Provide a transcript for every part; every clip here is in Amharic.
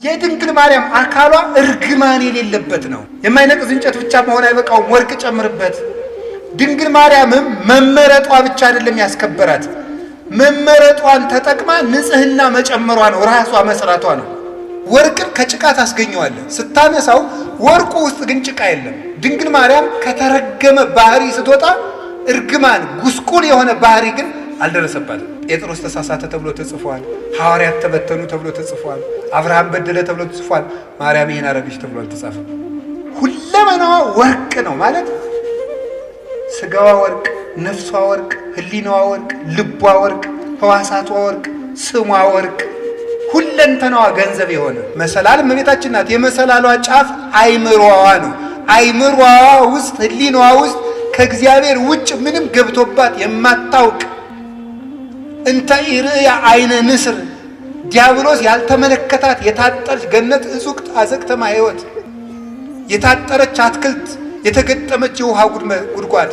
የድንግል ማርያም አካሏ እርግማን የሌለበት ነው። የማይነቅዝ እንጨት ብቻ መሆን አይበቃውም፣ ወርቅ ጨምርበት። ድንግል ማርያምም መመረጧ ብቻ አይደለም ያስከበራት፣ መመረጧን ተጠቅማ ንጽህና መጨመሯ ነው፣ ራሷ መስራቷ ነው። ወርቅን ከጭቃ ታስገኘዋለህ። ስታነሳው ወርቁ ውስጥ ግን ጭቃ የለም። ድንግል ማርያም ከተረገመ ባህሪ ስትወጣ እርግማን ጉስቁል የሆነ ባህሪ ግን አልደረሰባትም። ጴጥሮስ ተሳሳተ ተብሎ ተጽፏል። ሐዋርያት ተበተኑ ተብሎ ተጽፏል። አብርሃም በደለ ተብሎ ተጽፏል። ማርያም ይሄን አረገች ተብሎ አልተጻፈም። ሁለመናዋ ወርቅ ነው ማለት ስጋዋ ወርቅ፣ ነፍሷ ወርቅ፣ ህሊናዋ ወርቅ፣ ልቧ ወርቅ፣ ህዋሳቷ ወርቅ፣ ስሟ ወርቅ፣ ሁለንተናዋ ገንዘብ የሆነ መሰላል እመቤታችን ናት። የመሰላሏ ጫፍ አይምሮዋ ነው። አይምሮዋ ውስጥ ህሊናዋ ውስጥ ከእግዚአብሔር ውጭ ምንም ገብቶባት የማታውቅ እንተ ኢርእያ አይነ ንስር ዲያብሎስ ያልተመለከታት የታጠረች ገነት እጹቅ አዘቅተማ ህይወት የታጠረች አትክልት የተገጠመች የውሃ ጉድጓድ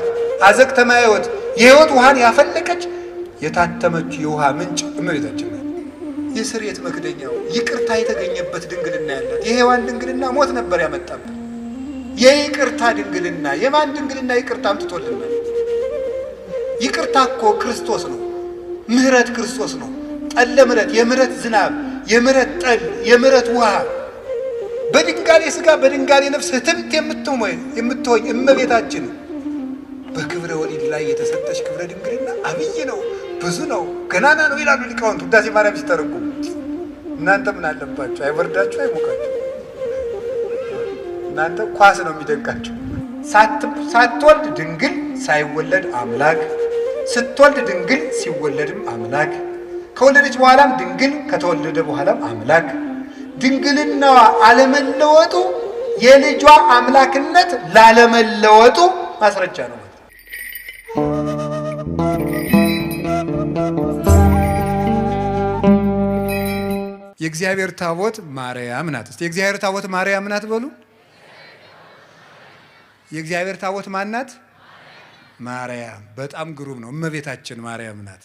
አዘቅተማ ህይወት የህይወት ውሃን ያፈለቀች የታተመች የውሃ ምንጭ እመቤታችን ናት። የስርየት መክደኛው ይቅርታ የተገኘበት ድንግልና ያላት የሔዋን ድንግልና ሞት ነበር ያመጣበት። የይቅርታ ድንግልና የማን ድንግልና ይቅርታ አምጥቶልናል? ይቅርታ እኮ ክርስቶስ ነው። ምህረት ክርስቶስ ነው። ጠለ ምህረት፣ የምህረት ዝናብ፣ የምህረት ጠል፣ የምህረት ውሃ በድንጋሌ ስጋ በድንጋሌ ነፍስ ህትምት የምትሆኝ እመቤታችን በክብረ ወሊድ ላይ የተሰጠች ክብረ ድንግልና አብይ ነው፣ ብዙ ነው፣ ገናና ነው ይላሉ ሊቃውንት ውዳሴ ማርያም ሲተረጉሙ። እናንተ ምን አለባችሁ? አይወርዳችሁ፣ አይሞቃችሁ። እናንተ ኳስ ነው የሚደንቃችሁ። ሳትወልድ ድንግል ሳይወለድ አምላክ፣ ስትወልድ ድንግል ሲወለድም አምላክ፣ ከወለደች በኋላም ድንግል ከተወለደ በኋላም አምላክ። ድንግልናዋ አለመለወጡ የልጇ አምላክነት ላለመለወጡ ማስረጃ ነው። የእግዚአብሔር ታቦት ማርያም ናት። እስቲ የእግዚአብሔር ታቦት ማርያም ናት በሉ። የእግዚአብሔር ታቦት ማን ናት? ማርያም። በጣም ግሩም ነው። እመቤታችን ማርያም ናት።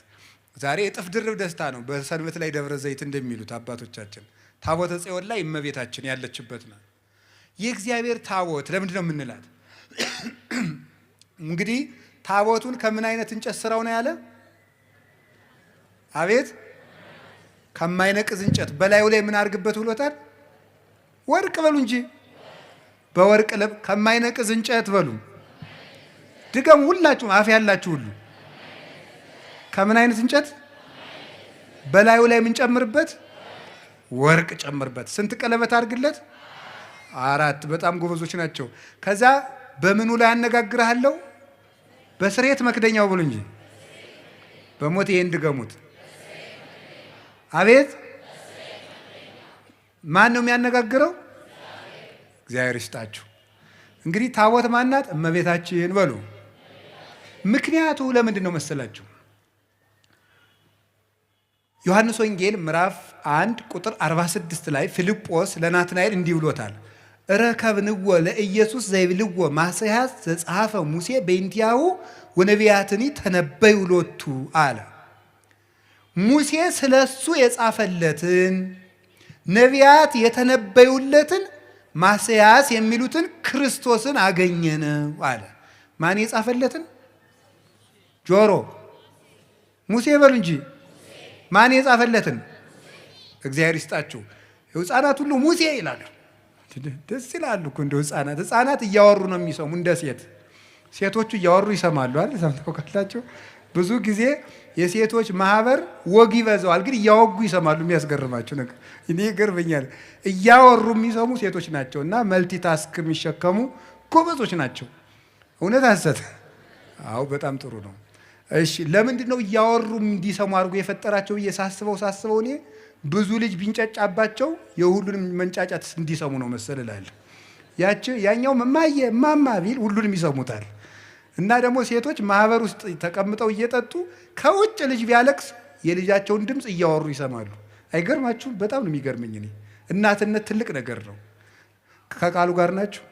ዛሬ እጥፍ ድርብ ደስታ ነው። በሰንበት ላይ ደብረ ዘይት እንደሚሉት አባቶቻችን ታቦተ ጽዮን ላይ እመቤታችን ያለችበት ነው። የእግዚአብሔር ታቦት ለምንድን ነው የምንላት? እንግዲህ ታቦቱን ከምን አይነት እንጨት ስራው ነው ያለ? አቤት ከማይነቅዝ እንጨት። በላዩ ላይ ምን አድርግበት ብሎታል? ወርቅ በሉ እንጂ በወርቅ ለብ ከማይነቅዝ እንጨት በሉ። ድገም ሁላችሁ አፍ ያላችሁ ሁሉ። ከምን አይነት እንጨት? በላዩ ላይ ምን ጨምርበት? ወርቅ ጨምርበት። ስንት ቀለበት አድርግለት? 4። በጣም ጎበዞች ናቸው። ከዛ በምኑ ላይ አነጋግርሃለሁ? በስርየት መክደኛው ብሉ እንጂ በሞት ይሄን ድገሙት። አቤት ማን ነው የሚያነጋግረው? እግዚአብሔር ይስጣችሁ። እንግዲህ ታቦት ማናት? እመቤታችን በሉ። ምክንያቱ ለምንድን ነው መሰላችሁ? ዮሐንስ ወንጌል ምዕራፍ 1 ቁጥር 46 ላይ ፊልጶስ ለናትናኤል እንዲህ ብሎታል። ረከብንዎ ለኢየሱስ ዘይብልዎ ማስያዝ ዘጸሐፈ ሙሴ በእንቲአሁ ወነቢያትኒ ተነበዩ ሎቱ አለ። ሙሴ ስለሱ የጻፈለትን ነቢያት የተነበዩለትን ማስያዝ የሚሉትን ክርስቶስን አገኘነው አለ። ማን የጻፈለትን? ጆሮ ሙሴ በሉ እንጂ ማን የጻፈለትን? እግዚአብሔር ይስጣችሁ። ሕፃናት ሁሉ ሙሴ ይላሉ። ደስ ይላሉ እኮ እንደው ሕፃናት እያወሩ ነው የሚሰሙ። እንደ ሴቶቹ እያወሩ ይሰማሉ አይደል? ሰምተው ካላችሁ ብዙ ጊዜ የሴቶች ማህበር ወግ ይበዛዋል፣ ግን እያወጉ ይሰማሉ። የሚያስገርማችሁ ነገር እኔ ይገርመኛል። እያወሩ የሚሰሙ ሴቶች ናቸው እና መልቲ ታስክ የሚሸከሙ ጎበዞች ናቸው። እውነት ሐሰት? አዎ በጣም ጥሩ ነው። እሺ ለምንድን ነው እያወሩ እንዲሰሙ አድርጎ የፈጠራቸው ብዬ ሳስበው እኔ ብዙ ልጅ ቢንጫጫባቸው የሁሉንም መንጫጫት እንዲሰሙ ነው መሰል እላለሁ። ያኛው ማማ ቢል ሁሉንም ይሰሙታል። እና ደግሞ ሴቶች ማህበር ውስጥ ተቀምጠው እየጠጡ ከውጭ ልጅ ቢያለቅስ የልጃቸውን ድምፅ እያወሩ ይሰማሉ። አይገርማችሁም? በጣም ነው የሚገርመኝ። እኔ እናትነት ትልቅ ነገር ነው። ከቃሉ ጋር ናችሁ።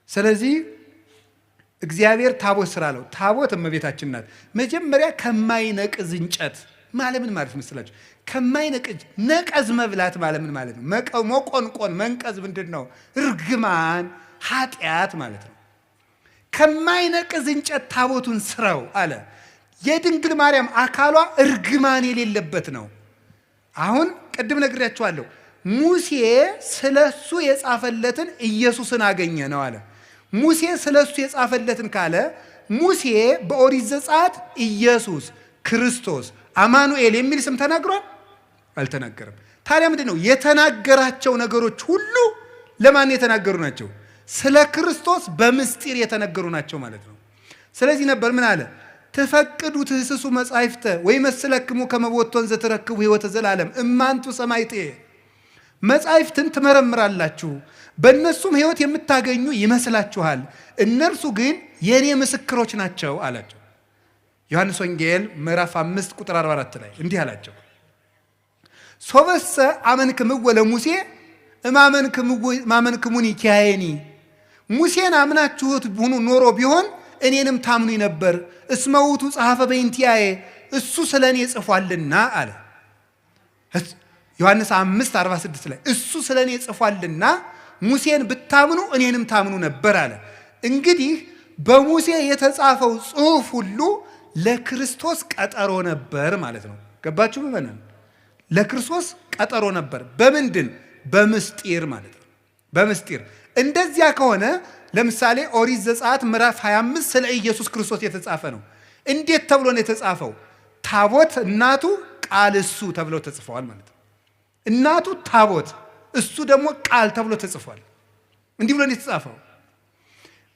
ስለዚህ እግዚአብሔር ታቦት ስራለው። ታቦት እመቤታችን ናት። መጀመሪያ ከማይነቅዝ እንጨት ማለት ምን ማለት መስላችሁ? ከማይነቅዝ ነቀዝ መብላት ማለት ምን ማለት ነው? መቆንቆን መንቀዝ ምንድነው? እርግማን ኃጢአት ማለት ነው። ከማይነቅዝ እንጨት ታቦቱን ስራው አለ። የድንግል ማርያም አካሏ እርግማን የሌለበት ነው። አሁን ቅድም ነግሬያችኋለሁ። ሙሴ ስለሱ የጻፈለትን ኢየሱስን አገኘ ነው አለ። ሙሴ ስለሱ የጻፈለትን ካለ ሙሴ በኦሪት ዘጸአት ኢየሱስ ክርስቶስ አማኑኤል የሚል ስም ተናግሯል? አልተናገረም። ታዲያ ምንድን ነው የተናገራቸው ነገሮች ሁሉ ለማን የተናገሩ ናቸው? ስለ ክርስቶስ በምስጢር የተነገሩ ናቸው ማለት ነው። ስለዚህ ነበር ምን አለ? ተፈቅዱ ትህስሱ መጻሕፍተ ወይ መስለክሙ ከመቦቶን ዘተረክቡ ሕይወተ ዘላለም እማንቱ ሰማይቴ። መጻሕፍትን ትመረምራላችሁ በእነሱም ሕይወት የምታገኙ ይመስላችኋል፣ እነርሱ ግን የኔ ምስክሮች ናቸው አላቸው። ዮሐንስ ወንጌል ምዕራፍ 5 ቁጥር 44 ላይ እንዲህ አላቸው። ሶበሰ አመንክምዎ ለሙሴ እማመንክሙኒ ኪያየኒ። ሙሴን አምናችሁት ሆኖ ኖሮ ቢሆን እኔንም ታምኑኝ ነበር። እስመ ውእቱ ጸሐፈ በእንቲአየ፣ እሱ ስለ እኔ ጽፏልና አለ። ዮሐንስ 5:46 ላይ እሱ ስለ እኔ ጽፏልና ሙሴን ብታምኑ እኔንም ታምኑ ነበር አለ። እንግዲህ በሙሴ የተጻፈው ጽሑፍ ሁሉ ለክርስቶስ ቀጠሮ ነበር ማለት ነው። ገባችሁ? በመነን ለክርስቶስ ቀጠሮ ነበር። በምንድን? በምስጢር ማለት ነው። በምስጢር እንደዚያ ከሆነ ለምሳሌ ኦሪት ዘጸአት ምዕራፍ 25 ስለ ኢየሱስ ክርስቶስ የተጻፈ ነው። እንዴት ተብሎ ነው የተጻፈው? ታቦት እናቱ ቃል እሱ ተብሎ ተጽፈዋል ማለት ነው። እናቱ ታቦት እሱ ደግሞ ቃል ተብሎ ተጽፏል። እንዲህ ብሎ ነው የተጻፈው።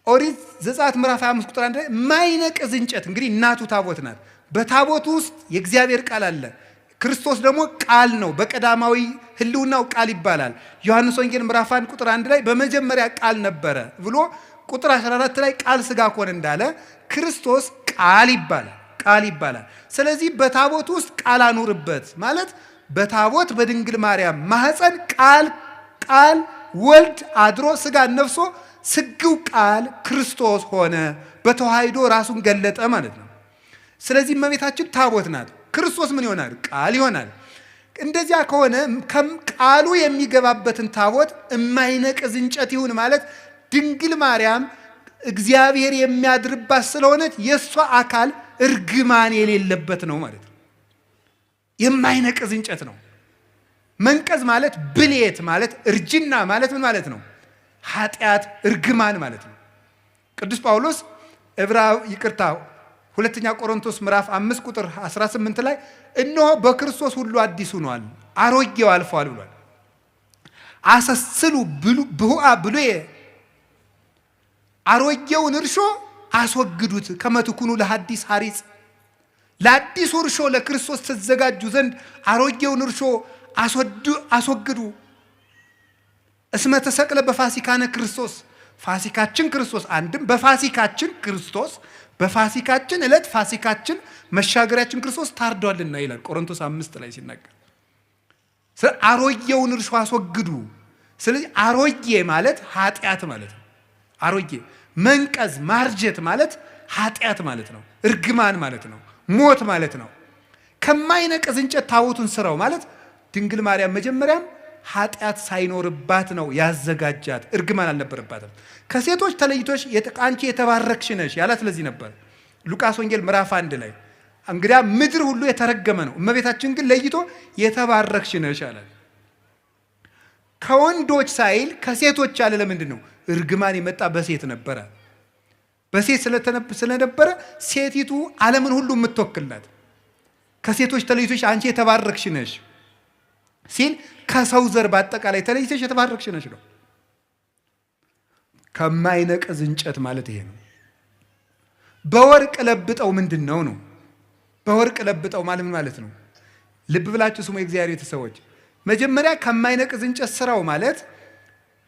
ኦሪት ዘጸአት ምዕራፍ 25 ቁጥር 1 ላይ ማይነቅዝ እንጨት፣ እንግዲህ እናቱ ታቦት ናት። በታቦቱ ውስጥ የእግዚአብሔር ቃል አለ። ክርስቶስ ደግሞ ቃል ነው። በቀዳማዊ ሕልውናው ቃል ይባላል። ዮሐንስ ወንጌል ምዕራፍ 1 ቁጥር 1 ላይ በመጀመሪያ ቃል ነበረ ብሎ ቁጥር 14 ላይ ቃል ሥጋ ሆነ እንዳለ ክርስቶስ ቃል ይባላል። ቃል ይባላል። ስለዚህ በታቦቱ ውስጥ ቃል አኑርበት ማለት በታቦት በድንግል ማርያም ማህፀን ቃል ወልድ አድሮ ሥጋ ነፍሶ ስግው ቃል ክርስቶስ ሆነ፣ በተዋሕዶ ራሱን ገለጠ ማለት ነው። ስለዚህ እመቤታችን ታቦት ናት። ክርስቶስ ምን ይሆናል? ቃል ይሆናል። እንደዚያ ከሆነ ቃሉ የሚገባበትን ታቦት የማይነቅዝ እንጨት ይሁን ማለት ድንግል ማርያም እግዚአብሔር የሚያድርባት ስለሆነች የእሷ አካል እርግማን የሌለበት ነው ማለት ነው። የማይነቅዝ እንጨት ነው። መንቀዝ ማለት ብሌት ማለት እርጅና ማለት ምን ማለት ነው? ኃጢአት እርግማን ማለት ነው። ቅዱስ ጳውሎስ ሁለተኛ ቆሮንቶስ ምዕራፍ 5 ቁጥር 18 ላይ እነሆ በክርስቶስ ሁሉ አዲስ ሆኗል፣ አሮጌው አልፏል ብሏል። አሰስሉ ብሁአ ብሉየ፣ አሮጌውን እርሾ አስወግዱት፣ ከመትኩኑ ለሐዲስ ሐሪጽ፣ ለአዲሱ እርሾ ለክርስቶስ ተዘጋጁ ዘንድ አሮጌውን እርሾ አስወግዱ። እስመ ተሰቅለ በፋሲካነ ክርስቶስ፣ ፋሲካችን ክርስቶስ አንድም በፋሲካችን ክርስቶስ በፋሲካችን ዕለት ፋሲካችን መሻገሪያችን ክርስቶስ ታርዷልና ይላል ቆሮንቶስ 5 ላይ ሲናገር። አሮጌውን እርሾ አስወግዱ። ስለዚህ አሮጌ ማለት ኃጢአት ማለት ነው። አሮጌ መንቀዝ ማርጀት ማለት ኃጢአት ማለት ነው። እርግማን ማለት ነው። ሞት ማለት ነው። ከማይነቅዝ እንጨት ታቦቱን ስራው ማለት ድንግል ማርያም መጀመሪያም ኃጢአት ሳይኖርባት ነው ያዘጋጃት። እርግማን አልነበረባትም። ከሴቶች ተለይቶሽ አንቺ የተባረክሽ ነሽ ያላት ስለዚህ ነበር። ሉቃስ ወንጌል ምዕራፍ 1 ላይ እንግዲያ ምድር ሁሉ የተረገመ ነው፣ እመቤታችን ግን ለይቶ የተባረክሽ ነሽ አላት። ከወንዶች ሳይል ከሴቶች አለ። ለምንድን ነው? እርግማን የመጣ በሴት ነበረ። በሴት ስለነበረ ሴቲቱ ዓለምን ሁሉ የምትወክልናት። ከሴቶች ተለይቶሽ አንቺ የተባረክሽ ነሽ ሲል ከሰው ዘር በአጠቃላይ ተለይተሽ የተባረክሽ ነሽ ነው። ከማይነቅዝ እንጨት ማለት ይሄ ነው። በወርቅ ለብጠው ምንድን ነው? በወርቅ ለብጠው ማለት ነው። ልብ ብላችሁ ስሙ የእግዚአብሔር ቤተሰቦች። መጀመሪያ ከማይነቅዝ እንጨት ስራው ማለት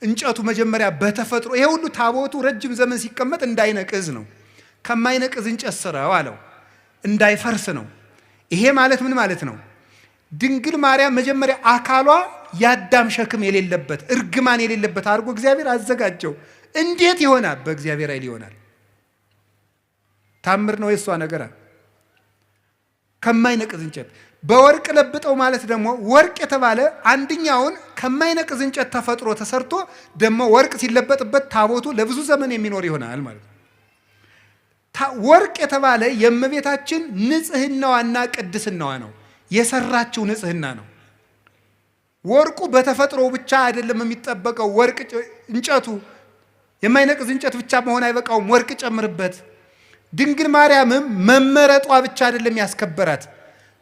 እንጨቱ መጀመሪያ በተፈጥሮ ይሄ ሁሉ ታቦቱ ረጅም ዘመን ሲቀመጥ እንዳይነቅዝ ነው። ከማይነቅዝ እንጨት ስራው አለው፣ እንዳይፈርስ ነው። ይሄ ማለት ምን ማለት ነው? ድንግል ማርያም መጀመሪያ አካሏ የአዳም ሸክም የሌለበት እርግማን የሌለበት አድርጎ እግዚአብሔር አዘጋጀው። እንዴት ይሆናል? በእግዚአብሔር ኃይል ይሆናል። ታምር ነው የእሷ ነገር። ከማይነቅዝ እንጨት በወርቅ ለብጠው ማለት ደግሞ ወርቅ የተባለ አንደኛውን ከማይነቅዝ እንጨት ተፈጥሮ ተሰርቶ ደግሞ ወርቅ ሲለበጥበት ታቦቱ ለብዙ ዘመን የሚኖር ይሆናል ማለት ነው። ወርቅ የተባለ የእመቤታችን ንጽህናዋና ቅድስናዋ ነው። የሰራችው ንጽህና ነው። ወርቁ በተፈጥሮ ብቻ አይደለም የሚጠበቀው። ወርቅ እንጨቱ የማይነቅዝ እንጨት ብቻ መሆን አይበቃውም። ወርቅ ጨምርበት። ድንግል ማርያምም መመረጧ ብቻ አይደለም ያስከበራት፣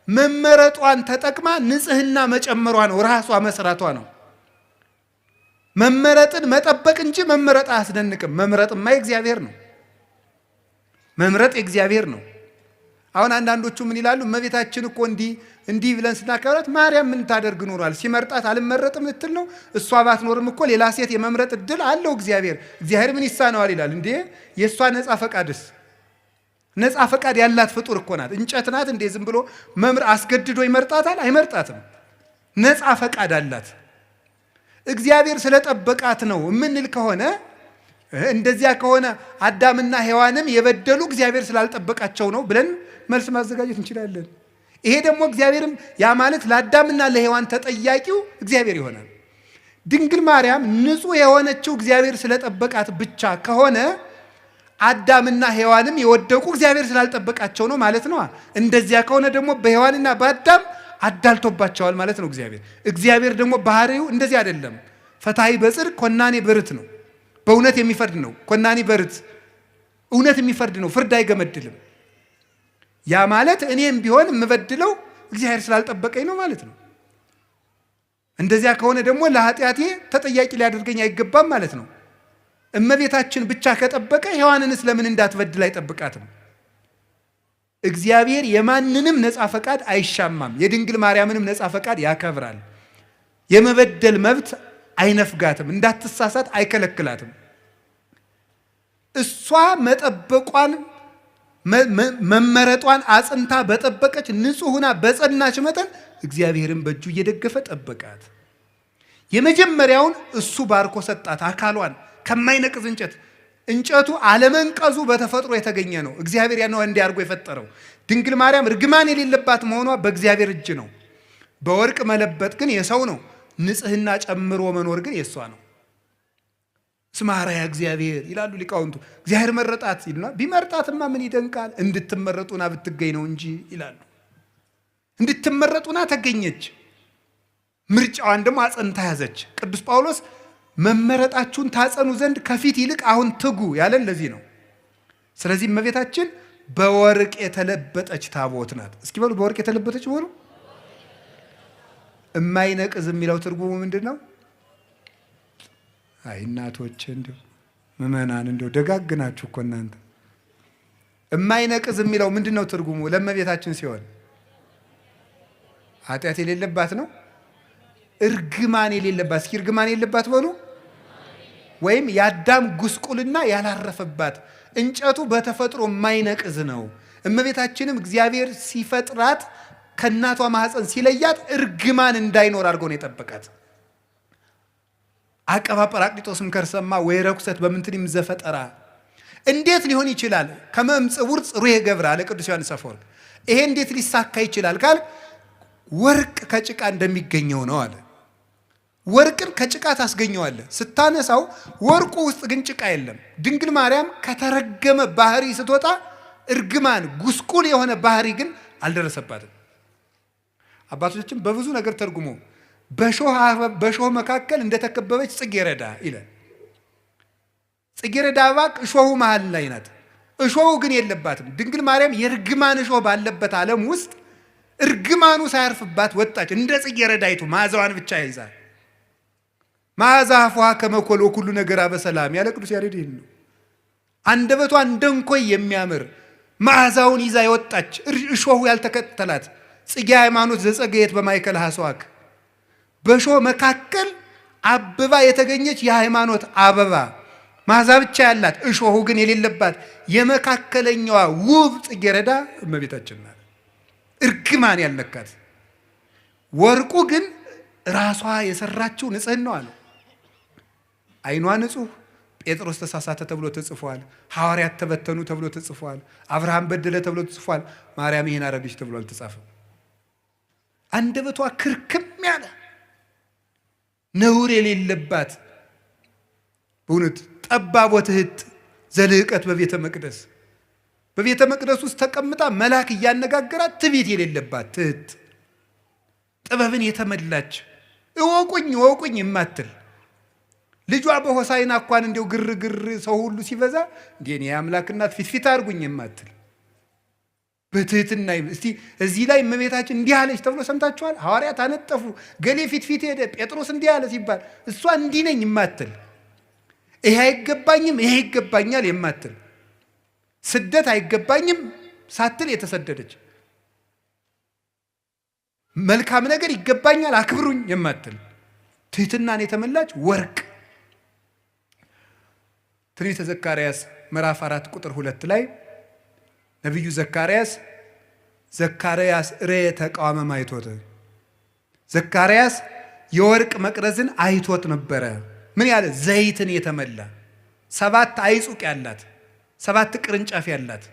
መመረጧን ተጠቅማ ንጽህና መጨመሯ ነው። ራሷ መስራቷ ነው። መመረጥን መጠበቅ እንጂ መመረጥ አያስደንቅም። መምረጥማ የእግዚአብሔር ነው። መምረጥ የእግዚአብሔር ነው። አሁን አንዳንዶቹ ምን ይላሉ? እመቤታችን እኮ እንዲህ ብለን ስናከብራት ማርያም ምን ታደርግ ኖሯል? ሲመርጣት አልመረጥም ልትል ነው? እሷ ባትኖርም እኮ ሌላ ሴት የመምረጥ እድል አለው እግዚአብሔር። እግዚአብሔር ምን ይሳነዋል ይላል እንዴ? የእሷ ነፃ ፈቃድስ? ነፃ ፈቃድ ያላት ፍጡር እኮ ናት። እንጨት ናት እንዴ? ዝም ብሎ መምር አስገድዶ ይመርጣታል? አይመርጣትም። ነፃ ፈቃድ አላት። እግዚአብሔር ስለጠበቃት ነው የምንል ከሆነ እንደዚያ ከሆነ አዳምና ሔዋንም የበደሉ እግዚአብሔር ስላልጠበቃቸው ነው ብለን መልስ ማዘጋጀት እንችላለን። ይሄ ደግሞ እግዚአብሔርም ያ ማለት ለአዳምና ለሔዋን ተጠያቂው እግዚአብሔር ይሆናል። ድንግል ማርያም ንጹሕ የሆነችው እግዚአብሔር ስለጠበቃት ብቻ ከሆነ አዳምና ሔዋንም የወደቁ እግዚአብሔር ስላልጠበቃቸው ነው ማለት ነው። እንደዚያ ከሆነ ደግሞ በሔዋንና በአዳም አዳልቶባቸዋል ማለት ነው እግዚአብሔር ደግሞ ባህሪው እንደዚህ አይደለም። ፈታሒ በጽድቅ ኮናኔ በርት ነው። በእውነት የሚፈርድ ነው። ኮናኔ በርት እውነት የሚፈርድ ነው። ፍርድ አይገመድልም። ያ ማለት እኔም ቢሆን የምበድለው እግዚአብሔር ስላልጠበቀኝ ነው ማለት ነው። እንደዚያ ከሆነ ደግሞ ለኃጢአቴ ተጠያቂ ሊያደርገኝ አይገባም ማለት ነው። እመቤታችን ብቻ ከጠበቀ ሔዋንንስ ለምን እንዳትበድል አይጠብቃትም? እግዚአብሔር የማንንም ነፃ ፈቃድ አይሻማም። የድንግል ማርያምንም ነፃ ፈቃድ ያከብራል። የመበደል መብት አይነፍጋትም። እንዳትሳሳት አይከለክላትም። እሷ መጠበቋን መመረጧን አጽንታ በጠበቀች ንጹሕ ሆና በጸናች መጠን እግዚአብሔርን በእጁ እየደገፈ ጠበቃት። የመጀመሪያውን እሱ ባርኮ ሰጣት። አካሏን ከማይነቅዝ እንጨቱ አለመንቀዙ በተፈጥሮ የተገኘ ነው። እግዚአብሔር ያነው እንዲያርጎ የፈጠረው። ድንግል ማርያም እርግማን የሌለባት መሆኗ በእግዚአብሔር እጅ ነው። በወርቅ መለበጥ ግን የሰው ነው። ንጽህና ጨምሮ መኖር ግን የሷ ነው። ስማራያ እግዚአብሔር ይላሉ ሊቃውንቱ። እግዚአብሔር መረጣት ይልና ቢመርጣትማ ምን ይደንቃል? እንድትመረጡና ብትገኝ ነው እንጂ ይላሉ። እንድትመረጡና ተገኘች። ምርጫዋን ደግሞ አጸንታ ያዘች። ቅዱስ ጳውሎስ መመረጣችሁን ታጸኑ ዘንድ ከፊት ይልቅ አሁን ትጉ ያለን ለዚህ ነው። ስለዚህ እመቤታችን በወርቅ የተለበጠች ታቦት ናት። እስኪ በሉ በወርቅ የተለበጠች በሉ። እማይነቅዝ የሚለው ትርጉሙ ምንድን ነው? አይ እናቶች እንደው ምእመናን እንደው ደጋግናችሁ እኮ እናንተ። እማይነቅዝ የሚለው ምንድን ነው ትርጉሙ? ለእመቤታችን ሲሆን ኃጢአት የሌለባት ነው። እርግማን የሌለባት። እስኪ እርግማን የሌለባት በሉ። ወይም የአዳም ጉስቁልና ያላረፈባት። እንጨቱ በተፈጥሮ የማይነቅዝ ነው። እመቤታችንም እግዚአብሔር ሲፈጥራት ከእናቷ ማህፀን ሲለያት እርግማን እንዳይኖር አድርጎ ነው የጠበቃት። አቀባ ጰራቅሊጦስም ከርሰማ ወይ ረኩሰት በምንትንም ዘፈጠራ። እንዴት ሊሆን ይችላል? ከመምጽውር ጽሩየ ገብረ አለ ቅዱስ ዮሐንስ አፈወርቅ። ይሄ እንዴት ሊሳካ ይችላል ካል ወርቅ ከጭቃ እንደሚገኘው ነው አለ። ወርቅን ከጭቃ ታስገኘዋለህ ስታነሳው፣ ወርቁ ውስጥ ግን ጭቃ የለም። ድንግል ማርያም ከተረገመ ባህሪ ስትወጣ እርግማን ጉስቁል የሆነ ባህሪ ግን አልደረሰባትም። አባቶቻችን በብዙ ነገር ተርጉሞ በሾህ መካከል እንደተከበበች ጽጌረዳ ይላል። ጽጌረዳ አበባ እሾሁ መሃል ላይ ናት። እሾሁ ግን የለባትም። ድንግል ማርያም የእርግማን እሾህ ባለበት ዓለም ውስጥ እርግማኑ ሳያርፍባት ወጣች። እንደ ጽጌረዳይቱ መዓዛዋን ብቻ ይዛል። መዓዛ አፏሃ ከመ ኮል ወኩሉ ነገራ በሰላም ያለ ቅዱስ ያሬድ ይህን ነው። አንደበቷ እንደ እንኮይ የሚያምር መዓዛውን ይዛ የወጣች እሾሁ ያልተከተላት ጽጌ ሃይማኖት ዘጸገየት በማእከለ ሐስዋክ፣ በእሾህ መካከል አበባ የተገኘች የሃይማኖት አበባ መዓዛ ብቻ ያላት እሾሁ ግን የሌለባት የመካከለኛዋ ውብ ጽጌረዳ እመቤታችን ናት። እርግማን ያልነካት። ወርቁ ግን ራሷ የሰራችው ንጽህናዋ ነው። ዓይኗ ንጹህ፣ ጴጥሮስ ተሳሳተ ተብሎ ተጽፏል። ሐዋርያት ተበተኑ ተብሎ ተጽፏል። አብርሃም በደለ ተብሎ ተጽፏል። ማርያም ይሄን አረገች ተብሎ አልተጻፈም። አንደበቷ ክርክም ያለ ነውር የሌለባት በእውነት ጠባብ ወትህት ዘልህቀት በቤተ መቅደስ ውስጥ ተቀምጣ መልአክ እያነጋገራት ትዕቢት የሌለባት ትህት ጥበብን የተመላች እወቁኝ የማትል ልጇ በሆሳዕና እንኳን እንደው ግርግር ሰው ሁሉ ሲበዛ እንዴ የአምላክ እናት ፊት አድርጉኝ የማትል በትህትና እስቲ እዚህ ላይ እመቤታችን እንዲህ አለች ተብሎ ሰምታችኋል? ሐዋርያት አነጠፉ፣ ገሌ ፊት ሄደ፣ ጴጥሮስ እንዲህ አለ ሲባል እሷ እንዲህ ነኝ የማትል ይሄ አይገባኝም ይሄ ይገባኛል የማትል ስደት አይገባኝም ሳትል የተሰደደች መልካም ነገር ይገባኛል አክብሩኝ የማትል ትህትናን የተመላች ወርቅ። ትንቢተ ዘካርያስ ምዕራፍ 4 ቁጥር 2 ላይ ነቢዩ ዘካርያስ ርየ ተቃዋመ ማይቶት ዘካርያስ የወርቅ መቅረዝን አይቶት ነበረ። ምን ያለ ዘይትን የተመላ 7 አይጹቅ ያላት 7 ቅርንጫፍ ያላት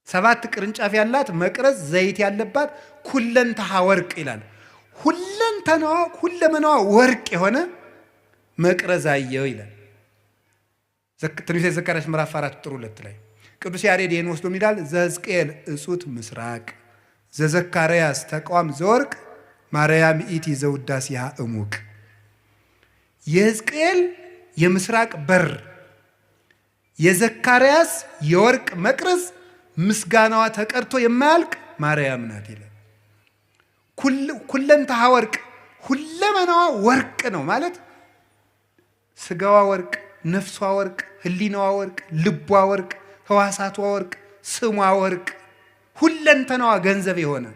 7 ቅርንጫፍ ያላት መቅረዝ ዘይት ያለባት ኩለንተሃ ወርቅ ይላል። ሁለመናዋ ወርቅ የሆነ መቅረዝ አየው ይላል። ትንቢተ ዘካርያስ ምዕራፍ 4 ቁጥር 2 ላይ ቅዱስ ያሬድ ይህን ወስዶ ይላል ዘሕዝቅኤል እጹት ምስራቅ ዘዘካርያስ ተቋም ዘወርቅ ማርያም ኢቲ ዘውዳሴሃ እሙቅ። የሕዝቅኤል የምስራቅ በር የዘካርያስ የወርቅ መቅረዝ ምስጋናዋ ተቀርቶ የማያልቅ ማርያም ናት ይላል። ኩለንተሃ ወርቅ ሁለመናዋ ወርቅ ነው ማለት ስጋዋ ወርቅ፣ ነፍሷ ወርቅ፣ ህሊናዋ ወርቅ፣ ልቧ ወርቅ፣ ህዋሳቷ ወርቅ፣ ስሟ ወርቅ፣ ሁለንተናዋ ገንዘብ የሆነ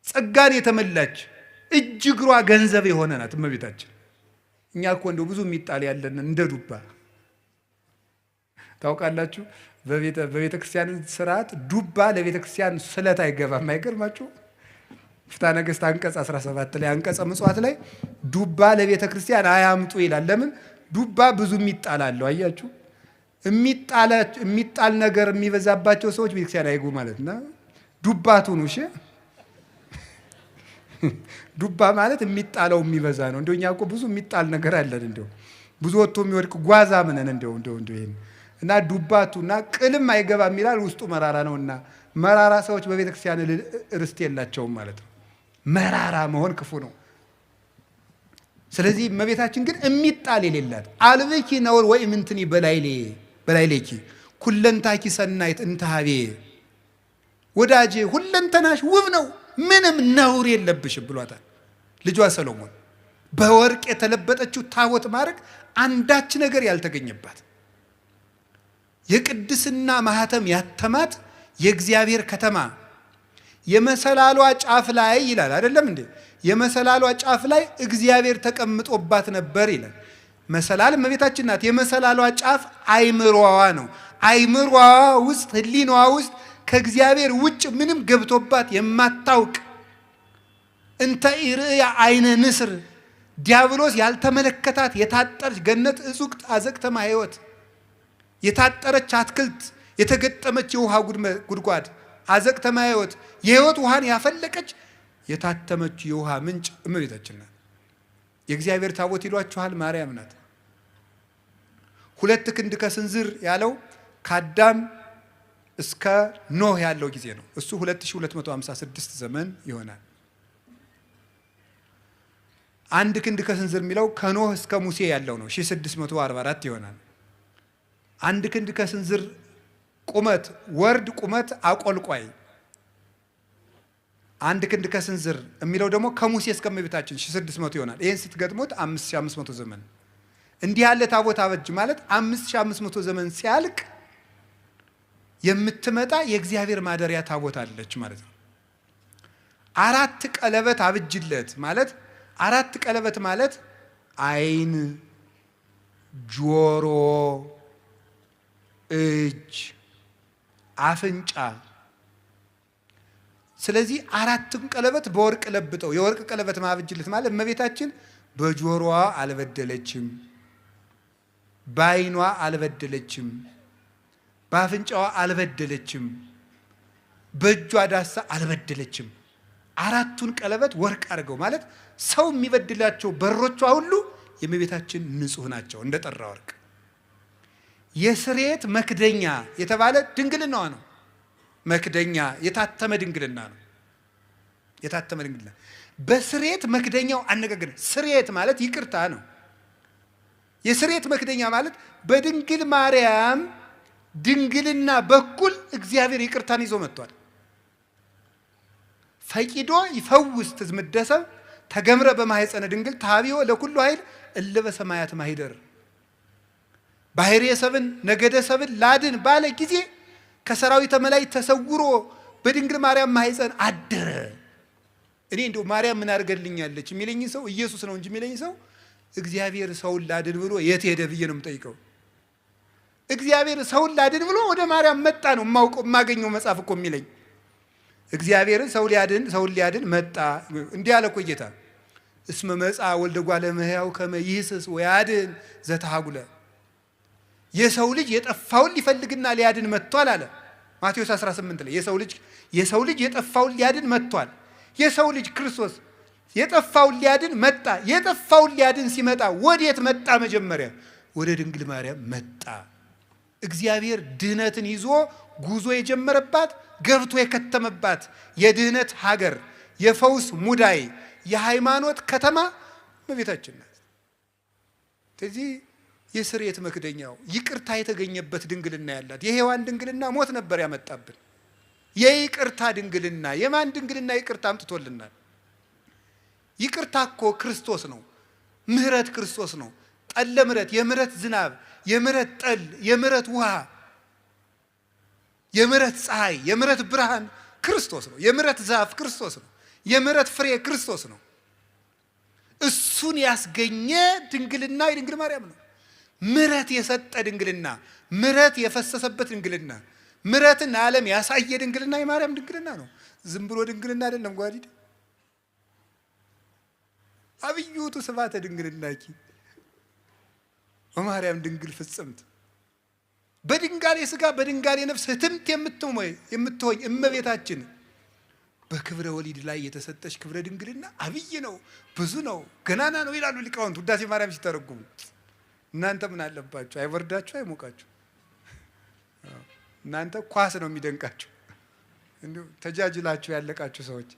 ጸጋን የተመላች እጅ እግሯ ገንዘብ የሆነ ናት እመቤታችን። እኛ እኮ እንደው ብዙ የሚጣል ያለን እንደ ዱባ ታውቃላችሁ። በቤተ ክርስቲያን ስርዓት ዱባ ለቤተ ክርስቲያን ስለት አይገባም። አይገርማችሁ? ፍትሐ ነገሥት አንቀጽ 17 ላይ አንቀጸ ምጽዋት ላይ ዱባ ለቤተ ክርስቲያን አያምጡ ይላል። ለምን? ዱባ ብዙ የሚጣል አለው። አያችሁ? የሚጣል ነገር የሚበዛባቸው ሰዎች ቤተክርስቲያን አይጉ ማለት ነው። ዱባቱ ነው። እሺ ዱባ ማለት የሚጣለው የሚበዛ ነው። እንደው እኛ እኮ ብዙ የሚጣል ነገር አለን። እንደው ብዙ ወጥቶ የሚወድቅ ጓዛ ምንን እንደው ይሄን እና ዱባቱና ቅልም አይገባም ይላል። ውስጡ መራራ ነውና መራራ ሰዎች በቤተክርስቲያን ርስት የላቸውም ማለት ነው። መራራ መሆን ክፉ ነው። ስለዚህ እመቤታችን ግን የሚጣል የሌላት አልብኪ ነውር ወይ ምንትኒ በላይሌኪ ኩለንታኪ ሰናይት እንተሃቤ ወዳጄ ሁለንተናሽ ውብ ነው ምንም ነውር የለብሽም ብሏታል ልጇ ሰሎሞን። በወርቅ የተለበጠችው ታቦት ማድረግ አንዳች ነገር ያልተገኘባት የቅድስና ማህተም ያተማት የእግዚአብሔር ከተማ የመሰላሏ ጫፍ ላይ ይላል አይደለም እንዴ? የመሰላሏ ጫፍ ላይ እግዚአብሔር ተቀምጦባት ነበር ይላል። መሰላል እመቤታችን ናት። የመሰላሏ ጫፍ አይምሮዋ ነው። አይምሮዋ ውስጥ ህሊናዋ ውስጥ ከእግዚአብሔር ውጭ ምንም ገብቶባት የማታውቅ እንተ ኢርእያ አይነ ንስር ዲያብሎስ ያልተመለከታት የታጠረች ገነት እጹቅት አዘቅተማ ሕይወት የታጠረች አትክልት የተገጠመች የውሃ ጉድጓድ አዘቅተማ ሕይወት የሕይወት ውሃን ያፈለቀች የታተመች የውሃ ምንጭ እመቤታችን ናት። የእግዚአብሔር ታቦት ይሏችኋል ማርያም ናት። 2 ክንድ ከስንዝር ያለው ከአዳም እስከ ኖህ ያለው ጊዜ ነው። እሱ 2256 ዘመን ይሆናል። 1 ክንድ ከስንዝር የሚለው ከኖህ እስከ ሙሴ ያለው ነው 1644 ይሆናል። 1 ክንድ ከስንዝር ቁመት ወርድ ቁመት አቆልቋይ 1 ክንድ ከስንዝር የሚለው ደግሞ ከሙሴ እስከ እመቤታችን 1600 ይሆናል። ይህን ስትገጥሙት 5500 ዘመን እንዲህ ያለ ታቦት አበጅ ማለት 5500 ዘመን ሲያልቅ የምትመጣ የእግዚአብሔር ማደሪያ ታቦት አለች ማለት ነው። 4 ቀለበት አብጅለት ማለት 4 ቀለበት ማለት አይን፣ ጆሮ፣ እጅ፣ አፍንጫ። ስለዚህ 4ቱን ቀለበት በወርቅ ለብጠው የወርቅ ቀለበት ማብጅለት ማለት እመቤታችን በጆሮዋ አልበደለችም፣ በአይኗ አልበደለችም፣ በአፍንጫዋ አልበደለችም፣ በእጇ ዳሳ አልበደለችም። አራቱን ቀለበት ወርቅ አድርገው ማለት ሰው የሚበድላቸው በሮቿ ሁሉ የእመቤታችን ንጹህ ናቸው እንደ ጠራ ወርቅ። የስርየት መክደኛ የተባለ ድንግልናዋ ነው። መክደኛ የታተመ ድንግልና ነው። የታተመ ድንግልና በስርየት መክደኛው አነጋገር ስርየት ማለት ይቅርታ ነው። የስርየት መክደኛ ማለት በድንግል ማርያም ድንግልና በኩል እግዚአብሔር ይቅርታን ይዞ መጥቷል። ፈቂዶ ይፈውስ ትዝምደሰብ ተገምረ በማህፀነ ድንግል ታቢዮ ለኩሉ ኃይል እለ በሰማያት ማሂደር። ባህርየ ሰብን ነገደ ሰብን ላድን ባለ ጊዜ ከሰራዊተ መላእክት ተሰውሮ በድንግል ማርያም ማህፀን አደረ። እኔ እንደው ማርያም ምን አድርገልኛለች የሚለኝ ሰው ኢየሱስ ነው እንጂ የሚለኝ ሰው እግዚአብሔር ሰውን ላድን ብሎ የት ሄደ ብዬ ነው የምጠይቀው። እግዚአብሔር ሰውን ላድን ብሎ ወደ ማርያም መጣ ነው የማገኘው መጽሐፍ እኮ የሚለኝ። እግዚአብሔር ሰውን ሊያድን መጣ። እንዲህ አለ እኮ ጌታ እስመ መጽአ ወልደ እጓለ እመሕያው ከመ ይህስስ ወያድን ዘተሐጉለ። የሰው ልጅ የጠፋውን ሊፈልግና ሊያድን መጥቷል አለ ማቴዎስ 18 ላይ። የሰው ልጅ የጠፋውን ሊያድን መጥቷል። የሰው ልጅ ክርስቶስ የጠፋውን ሊያድን መጣ። የጠፋውን ሊያድን ሲመጣ ወዴት መጣ? መጀመሪያ ወደ ድንግል ማርያም መጣ። እግዚአብሔር ድህነትን ይዞ ጉዞ የጀመረባት ገብቶ የከተመባት የድህነት ሀገር፣ የፈውስ ሙዳይ፣ የሃይማኖት ከተማ እመቤታችን ናት። ስለዚህ የስርየት መክደኛው ይቅርታ የተገኘበት ድንግልና ያላት የሔዋን ድንግልና ሞት ነበር ያመጣብን። የይቅርታ ድንግልና የማን ድንግልና ይቅርታ አምጥቶልናል? ይቅርታ እኮ ክርስቶስ ነው። ምህረት ክርስቶስ ነው። ጠለ ምህረት፣ የምህረት ዝናብ፣ የምህረት ጠል፣ የምህረት ውሃ፣ የምህረት ፀሐይ፣ የምህረት ብርሃን ክርስቶስ ነው። የምህረት ዛፍ ክርስቶስ ነው። የምህረት ፍሬ ክርስቶስ ነው። እሱን ያስገኘ ድንግልና የድንግል ማርያም ነው። ምህረት የሰጠ ድንግልና፣ ምህረት የፈሰሰበት ድንግልና፣ ምህረትን ዓለም ያሳየ ድንግልና የማርያም ድንግልና ነው። ዝም ብሎ ድንግልና አይደለም። ጓዲድ አብዩቱ ስብሐተ ድንግልናኪ በማርያም ድንግል ፍጽምት በድንጋሌ ሥጋ በድንጋሌ ነፍስ ህትምት የምትሆኝ እመቤታችን በክብረ ወሊድ ላይ የተሰጠች ክብረ ድንግልና አብይ ነው፣ ብዙ ነው፣ ገናና ነው ይላሉ ሊቃውንት ውዳሴ ማርያም ሲተረጉሙ። እናንተ ምን አለባችሁ? አይወርዳችሁ፣ አይሞቃችሁ። እናንተ ኳስ ነው የሚደንቃችሁ። እንዲሁ ተጃጅላችሁ ያለቃችሁ ሰዎች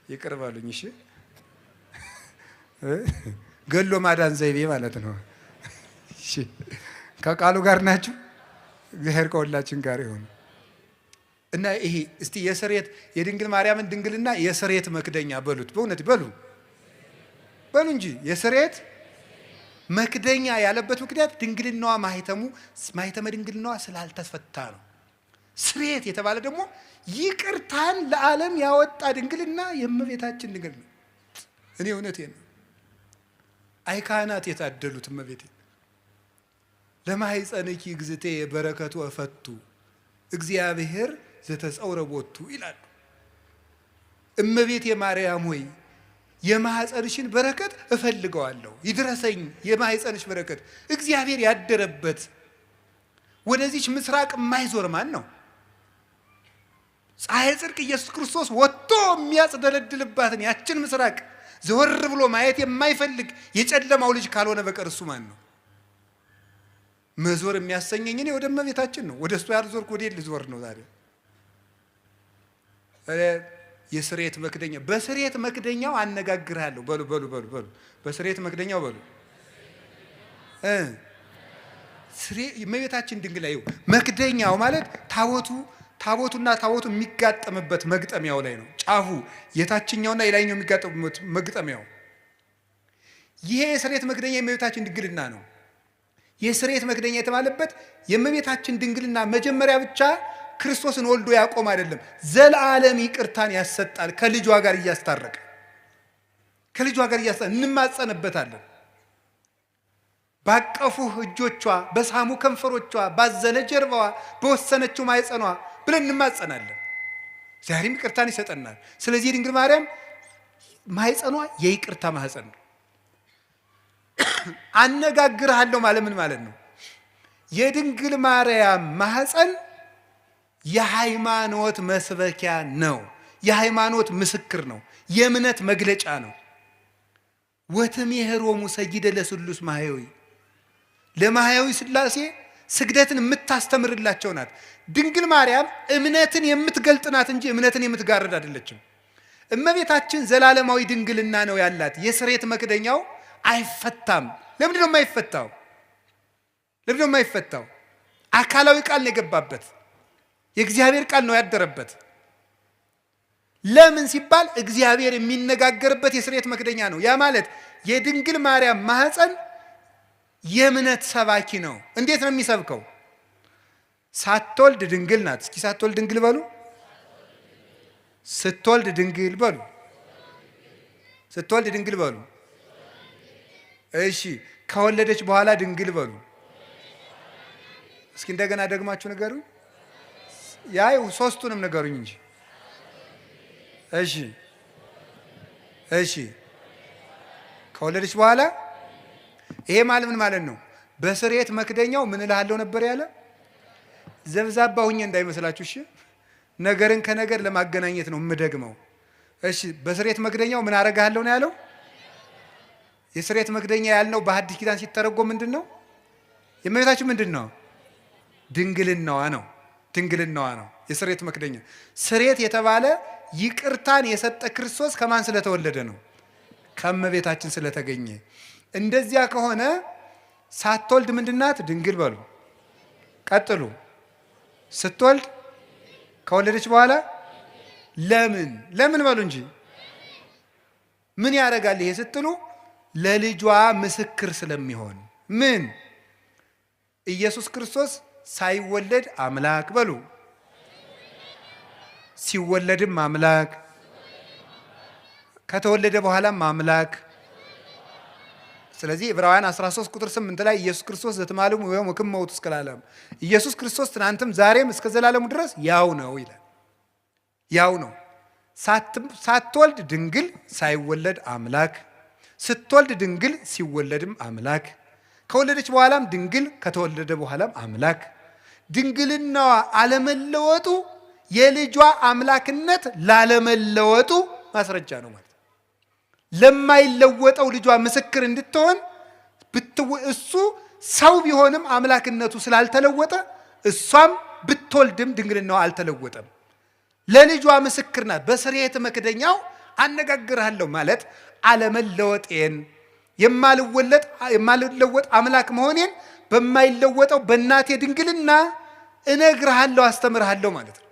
ይቅር በሉኝ እሺ። ገሎ ማዳን ዘይቤ ማለት ነው። እሺ ከቃሉ ጋር ናችሁ። እግዚአብሔር ከሁላችን ጋር ይሁን እና ይሄ እስቲ የስርየት የድንግል ማርያምን ድንግልና የስርየት መክደኛ በሉት። በእውነት በሉ እንጂ የስርየት መክደኛ ያለበት ምክንያት ድንግልናዋ ማህተመ ድንግልናዋ ስላልተፈታ ነው። ስርየት የተባለ ደግሞ ይቅርታን ለዓለም ያወጣ ድንግልና የእመቤታችን ድንግል ነው። እኔ እውነቴን ነው። አይ ካህናት የታደሉት እመቤቴ ለማኅፀንኪ እግዝእቴ በረከቱ እፈቱ እግዚአብሔር ዘተጸውረ ቦቱ ይላሉ። እመቤቴ ማርያም ሆይ የማኅፀንሽን በረከት እፈልገዋለሁ፣ ይድረሰኝ የማኅፀንሽ በረከት። እግዚአብሔር ያደረበት ወደዚች ምስራቅ የማይዞር ማን ነው? ፀሐይ ጽድቅ ኢየሱስ ክርስቶስ ወጥቶ የሚያጽደለድልባትን ያችን ምስራቅ ዘወር ብሎ ማየት የማይፈልግ የጨለማው ልጅ ካልሆነ በቀር እሱ ማን ነው? መዞር የሚያሰኘኝ እኔ ወደ እመቤታችን ነው። ወደ እሱ ያልዞርኩ ወዴት ልዞር ነው ዛሬ? የስርየት መክደኛ በስርየት መክደኛው አነጋግርሃለሁ። በሉ በስርየት መክደኛው በሉ እመቤታችን ድንግል ላይ መክደኛው ማለት ታቦቱና ታቦቱ የሚጋጠምበት መግጠሚያው ላይ ነው። ጫፉ የታችኛውና የላይኛው የሚጋጠሙበት መግጠሚያው። ይሄ የስርየት መክደኛ የእመቤታችን ድንግልና ነው። የስርየት መክደኛ የተባለበት የእመቤታችን ድንግልና መጀመሪያ ብቻ ክርስቶስን ወልዶ ያቆም አይደለም፣ ዘለዓለም ይቅርታን ያሰጣል። ከልጇ ጋር እያስታረቀ እንማጸንበታለን። ባቀፉህ እጆቿ፣ በሳሙ ከንፈሮቿ፣ ባዘነ ጀርባዋ፣ በወሰነችው ማኅፀኗ ብለን እንማጸናለን። ዛሬም ይቅርታን ይሰጠናል። ስለዚህ የድንግል ማርያም ማኅፀኗ የይቅርታ ማኅፀን ነው። አነጋግርሃለሁ ማለት ምን ማለት ነው? የድንግል ማርያም ማኅፀን የሃይማኖት መስበኪያ ነው። የሃይማኖት ምስክር ነው። የእምነት መግለጫ ነው። ወትሜህሮሙ ሰጊደ ለስሉስ ማህያዊ ለማህያዊ ሥላሴ ስግደትን የምታስተምርላቸው ናት። ድንግል ማርያም እምነትን የምትገልጥ ናት እንጂ እምነትን የምትጋርድ አይደለችም። እመቤታችን ዘላለማዊ ድንግልና ነው ያላት። የስሬት መክደኛው አይፈታም። ለምንድን ነው የማይፈታው? ለምንድን ነው የማይፈታው? አካላዊ ቃል ነው የገባበት። የእግዚአብሔር ቃል ነው ያደረበት። ለምን ሲባል እግዚአብሔር የሚነጋገርበት የስሬት መክደኛ ነው። ያ ማለት የድንግል ማርያም ማህፀን የእምነት ሰባኪ ነው። እንዴት ነው የሚሰብከው? ሳትወልድ ድንግል ናት። እስኪ ሳትወልድ ድንግል በሉ። ስትወልድ ድንግል በሉ። ስትወልድ ድንግል በሉ። እሺ፣ ከወለደች በኋላ ድንግል በሉ። እስኪ እንደገና ደግማችሁ ንገሩኝ። ያይ ሶስቱንም ንገሩኝ እንጂ። እሺ፣ እሺ፣ ከወለደች በኋላ ይሄ ማለት ምን ማለት ነው? በስርየት መክደኛው ምን እልሃለሁ ነበር ያለ? ዘብዛባ ሁኜ እንዳይመስላችሁ እሺ። ነገርን ከነገር ለማገናኘት ነው የምደግመው። እሺ፣ በስርየት መክደኛው ምን አረጋለሁ ነው ያለው? የስርየት መክደኛ ያልነው በሐዲስ ኪዳን ሲተረጎም ምንድን ነው? የእመቤታችን ምንድን ነው? ድንግልናዋ ነው። ድንግልናዋ ነው የስርየት መክደኛ። ስርየት የተባለ ይቅርታን የሰጠ ክርስቶስ ከማን ስለተወለደ ነው? ከእመቤታችን ስለተገኘ። እንደዚያ ከሆነ ሳትወልድ ምንድናት? ድንግል በሉ። ቀጥሉ። ስትወልድ፣ ከወለደች በኋላ ለምን ለምን በሉ እንጂ። ምን ያደርጋል ይሄ ስትሉ፣ ለልጇ ምስክር ስለሚሆን። ምን? ኢየሱስ ክርስቶስ ሳይወለድ አምላክ በሉ፣ ሲወለድም አምላክ፣ ከተወለደ በኋላም አምላክ። ስለዚህ ዕብራውያን 13 ቁጥር 8 ላይ ኢየሱስ ክርስቶስ ዘትማልሙ ወይም ወክም መውት እስከ ለዓለም፣ ኢየሱስ ክርስቶስ ትናንትም ዛሬም እስከ ዘላለሙ ድረስ ያው ነው ይላል። ያው ነው። ሳትወልድ ድንግል፣ ሳይወለድ አምላክ፣ ስትወልድ ድንግል፣ ሲወለድም አምላክ፣ ከወለደች በኋላም ድንግል፣ ከተወለደ በኋላም አምላክ። ድንግልናዋ አለመለወጡ የልጇ አምላክነት ላለመለወጡ ማስረጃ ነው ማለት ነው። ለማይለወጠው ልጇ ምስክር እንድትሆን እሱ ሰው ቢሆንም አምላክነቱ ስላልተለወጠ እሷም ብትወልድም ድንግልናዋ አልተለወጠም። ለልጇ ምስክር ናት። በስርየት መክደኛው አነጋግርሃለሁ ማለት አለመለወጤን፣ የማልለወጥ አምላክ መሆኔን በማይለወጠው በእናቴ ድንግልና እነግርሃለሁ፣ አስተምርሃለሁ ማለት ነው።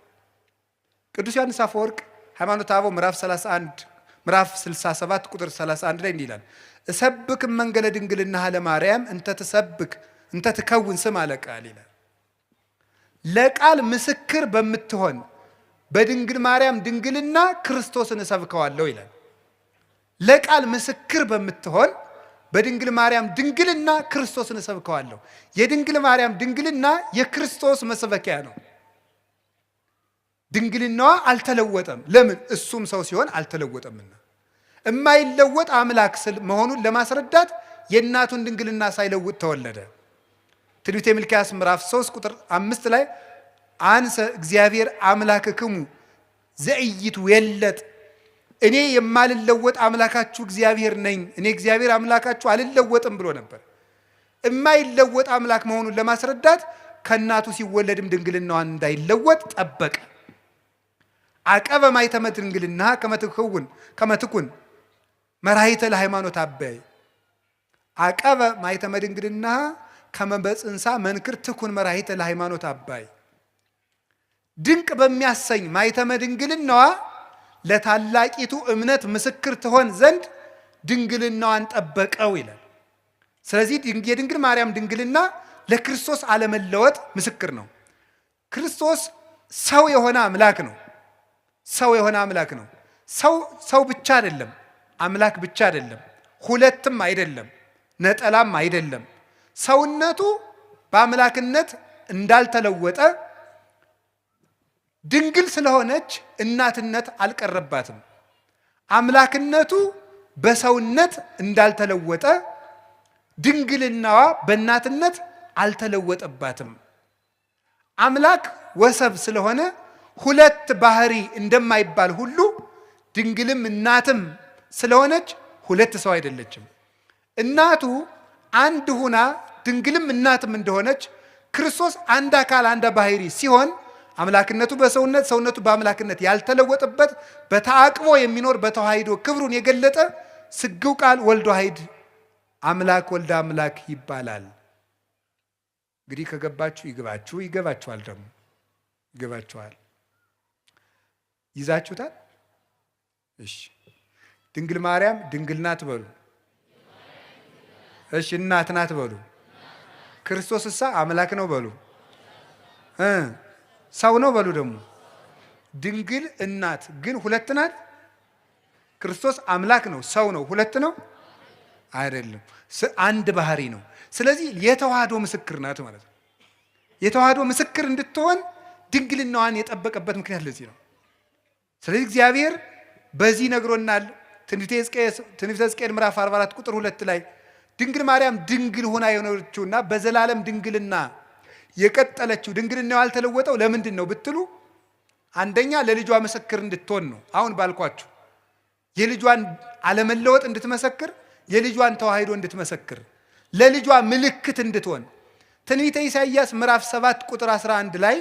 ቅዱስ ዮሐንስ አፈወርቅ ሃይማኖተ አበው ምዕራፍ 67 ቁጥር 31 ላይ እንዲህ ይላል፣ እሰብክ መንገለ ድንግልናሃ ለማርያም እንተ ትከውን ስም አለ ቃል ይላል። ለቃል ምስክር በምትሆን በድንግል ማርያም ድንግልና ክርስቶስን እሰብከዋለሁ ይላል። ለቃል ምስክር በምትሆን በድንግል ማርያም ድንግልና ክርስቶስን እሰብከዋለሁ። የድንግል ማርያም ድንግልና የክርስቶስ መስበኪያ ነው። ድንግልናዋ አልተለወጠም። ለምን? እሱም ሰው ሲሆን አልተለወጠምና። የማይለወጥ አምላክ መሆኑን ለማስረዳት የእናቱን ድንግልና ሳይለውጥ ተወለደ። ትንቢተ ሚልክያስ ምዕራፍ 3 ቁጥር 5 ላይ አንሰ እግዚአብሔር አምላክክሙ ዘኢይትዌለጥ፣ እኔ የማልለወጥ አምላካችሁ እግዚአብሔር ነኝ፣ እኔ እግዚአብሔር አምላካችሁ አልለወጥም ብሎ ነበር። የማይለወጥ አምላክ መሆኑን ለማስረዳት ከእናቱ ሲወለድም ድንግልናዋን እንዳይለወጥ ጠበቀ። አቀበ ማኅተመ ድንግልና ከመትኩን መራሒተ ለሃይማኖት አበይ፣ አቀበ ማኅተመ ድንግልና ከመ በጽንሳ መንክር ትኩን መራሒተ ለሃይማኖት አባይ። ድንቅ በሚያሰኝ ማኅተመ ድንግልናዋ ለታላቂቱ እምነት ምስክር ትሆን ዘንድ ድንግልናዋን ጠበቀው ይላል። ስለዚህ የድንግል ማርያም ድንግልና ለክርስቶስ አለመለወጥ ምስክር ነው። ክርስቶስ ሰው የሆነ አምላክ ነው። ሰው የሆነ አምላክ ነው። ሰው ብቻ አይደለም፣ አምላክ ብቻ አይደለም፣ ሁለትም አይደለም፣ ነጠላም አይደለም። ሰውነቱ በአምላክነት እንዳልተለወጠ ድንግል ስለሆነች እናትነት አልቀረባትም። አምላክነቱ በሰውነት እንዳልተለወጠ ድንግልናዋ በእናትነት አልተለወጠባትም። አምላክ ወሰብ ስለሆነ ሁለት ባህሪ እንደማይባል ሁሉ ድንግልም እናትም ስለሆነች ሁለት ሰው አይደለችም። እናቱ አንድ ሁና ድንግልም እናትም እንደሆነች ክርስቶስ አንድ አካል አንድ ባህሪ ሲሆን አምላክነቱ በሰውነት ሰውነቱ በአምላክነት ያልተለወጠበት በተአቅቦ የሚኖር በተዋሂዶ ክብሩን የገለጠ ስግው ቃል ወልድ ዋሕድ አምላክ ወልደ አምላክ ይባላል። እንግዲህ ከገባችሁ ይገባችኋል። ደግሞ ይገባችኋል። ይዛችሁታል? እሺ። ድንግል ማርያም ድንግል ናት በሉ። እሺ። እናት ናት በሉ። ክርስቶስሳ አምላክ ነው በሉ። ሰው ነው በሉ። ደግሞ ድንግል እናት ግን ሁለት ናት። ክርስቶስ አምላክ ነው፣ ሰው ነው፣ ሁለት ነው አይደለም፣ አንድ ባህሪ ነው። ስለዚህ የተዋህዶ ምስክር ናት ማለት ነው። የተዋህዶ ምስክር እንድትሆን ድንግልናዋን የጠበቀበት ምክንያት ለዚህ ነው። ስለዚህ እግዚአብሔር በዚህ ነግሮናል። ትንቢተ ሕዝቅኤል ምዕራፍ 44 ቁጥር 2 ላይ ድንግል ማርያም ድንግል ሆና የሆነችውና በዘላለም ድንግልና የቀጠለችው ድንግልናው ያልተለወጠው ለምንድን ነው ብትሉ፣ አንደኛ ለልጇ ምስክር እንድትሆን ነው። አሁን ባልኳችሁ የልጇን አለመለወጥ እንድትመሰክር፣ የልጇን ተዋህዶ እንድትመሰክር፣ ለልጇ ምልክት እንድትሆን። ትንቢተ ኢሳይያስ ምዕራፍ 7 ቁጥር 11 ላይ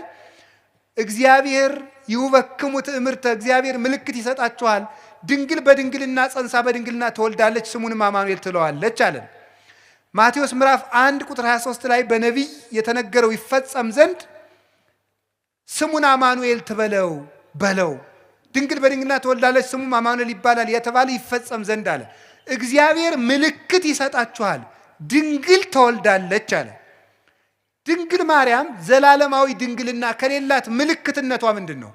እግዚአብሔር ይውበክሙ ትእምርተ፣ እግዚአብሔር ምልክት ይሰጣችኋል፣ ድንግል በድንግልና ጸንሳ በድንግልና ትወልዳለች፣ ስሙንም አማኑኤል ትለዋለች አለን። ማቴዎስ ምዕራፍ 1 ቁጥር 23 ላይ በነቢይ የተነገረው ይፈጸም ዘንድ ስሙን አማኑኤል ትበለው በለው፣ ድንግል በድንግልና ትወልዳለች፣ ስሙም አማኑኤል ይባላል የተባለ ይፈጸም ዘንድ አለ። እግዚአብሔር ምልክት ይሰጣችኋል፣ ድንግል ትወልዳለች አለ። ድንግል ማርያም ዘላለማዊ ድንግልና ከሌላት ምልክትነቷ ምንድን ነው?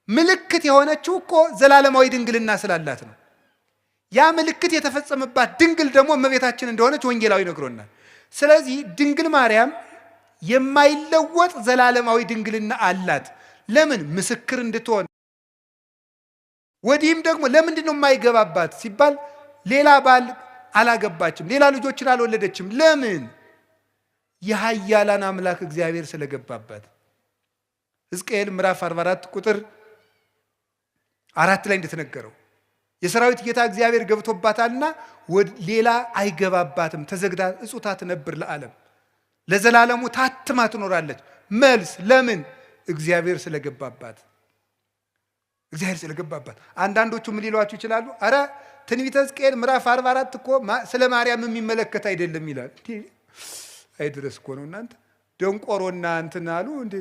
ምልክት የሆነችው እኮ ዘላለማዊ ድንግልና ስላላት ነው። ያ ምልክት የተፈጸመባት ድንግል ደግሞ እመቤታችን እንደሆነች ወንጌላዊ ነግሮናል። ስለዚህ ድንግል ማርያም የማይለወጥ ዘላለማዊ ድንግልና አላት። ለምን? ምስክር እንድትሆን። ወዲህም ደግሞ ለምንድን ነው የማይገባባት ሲባል ሌላ ባል አላገባችም፣ ሌላ ልጆችን አልወለደችም። ለምን? የኃያላን አምላክ እግዚአብሔር ስለገባባት። ሕዝቅኤል ምዕራፍ 44 ቁጥር 4 ላይ እንደተነገረው የሰራዊት ጌታ እግዚአብሔር ገብቶባታልና ሌላ አይገባባትም፣ ተዘግታ እጹታ ትነብር ለዓለም፣ ለዘላለሙ ታትማ ትኖራለች። መልስ ለምን? እግዚአብሔር ስለገባባት። እግዚአብሔር ስለገባባት። አንዳንዶቹ ምን ሊሏችሁ ይችላሉ? አረ ትንቢተ ሕዝቅኤል ምዕራፍ 44 እኮ ስለ ማርያም የሚመለከት አይደለም ይላል። አይድረስ እኮ ነው እናንተ። ደንቆሮና እንትን አሉ እንዴ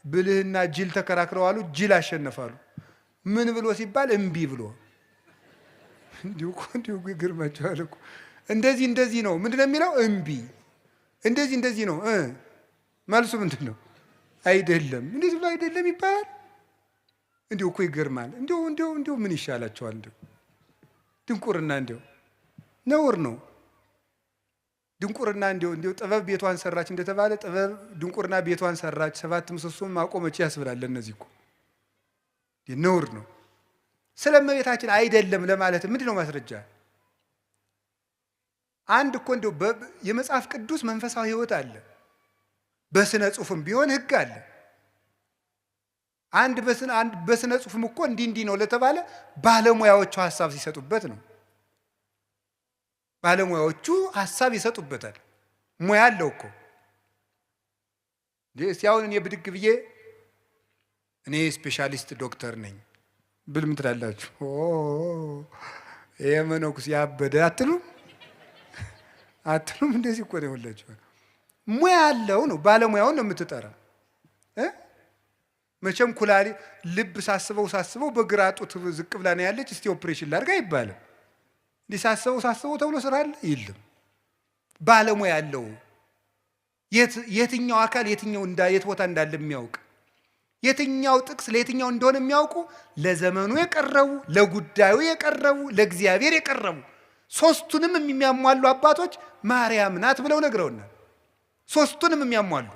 ብልህና ጅል ተከራክረው አሉ፣ ጅል አሸነፋሉ። ምን ብሎ ሲባል እምቢ ብሎ። እንዲሁ ይገርማችኋል እኮ እንደዚህ ነው። ምንድን ነው የሚለው? እምቢ። እንደዚህ ነው። መልሱ ምንድን ነው? አይደለም። እንደዚህ ብሎ አይደለም ይባላል። እንዲሁ እኮ ይገርማል። እንዲሁ ምን ይሻላቸዋል? እንዲሁ ድንቁርና እንዲሁ ነውር ነው። ድንቁርና እንዲሁ ጥበብ ቤቷን ሰራች እንደተባለ ጥበብ ድንቁርና ቤቷን ሰራች፣ 7 ምሰሶም ማቆመች ያስብላል። እነዚህ እኮ ነውር ነው። ስለ እመቤታችን አይደለም ለማለት ምንድን ነው ማስረጃ? አንድ እኮ እንዲሁ የመጽሐፍ ቅዱስ መንፈሳዊ ሕይወት አለ፣ በስነ ጽሑፍም ቢሆን ሕግ አለ። አንድ በስነ ጽሑፍም እኮ እንዲህ ነው ለተባለ ባለሙያዎቹ ሀሳብ ሲሰጡበት ነው። ባለሙያዎቹ ሀሳብ ይሰጡበታል። ሙያ አለው እኮ። እስቲ አሁን እኔ ብድግ ብዬ እኔ ስፔሻሊስት ዶክተር ነኝ ብል ምን ትላላችሁ? ይሄ መነኩስ ያበደ አትሉም? እንደዚህ እኮ ነው ሁላችሁ። ሙያ አለው ነው፣ ባለሙያውን ነው የምትጠራ። መቼም ኩላሊ ልብ ሳስበው በግራ ጡት ዝቅ ብላ ነው ያለች፣ እስቲ ኦፕሬሽን ላድርግ አይባልም። እንዲህ ሳስበው ተብሎ ስራ አለ የለም። ባለሙያ ያለው የትኛው አካል የት ቦታ እንዳለ የሚያውቅ፣ የትኛው ጥቅስ ለየትኛው እንደሆነ የሚያውቁ፣ ለዘመኑ የቀረቡ፣ ለጉዳዩ የቀረቡ፣ ለእግዚአብሔር የቀረቡ ሶስቱንም የሚያሟሉ አባቶች ማርያም ናት ብለው ነግረውናል። ሶስቱንም የሚያሟሉ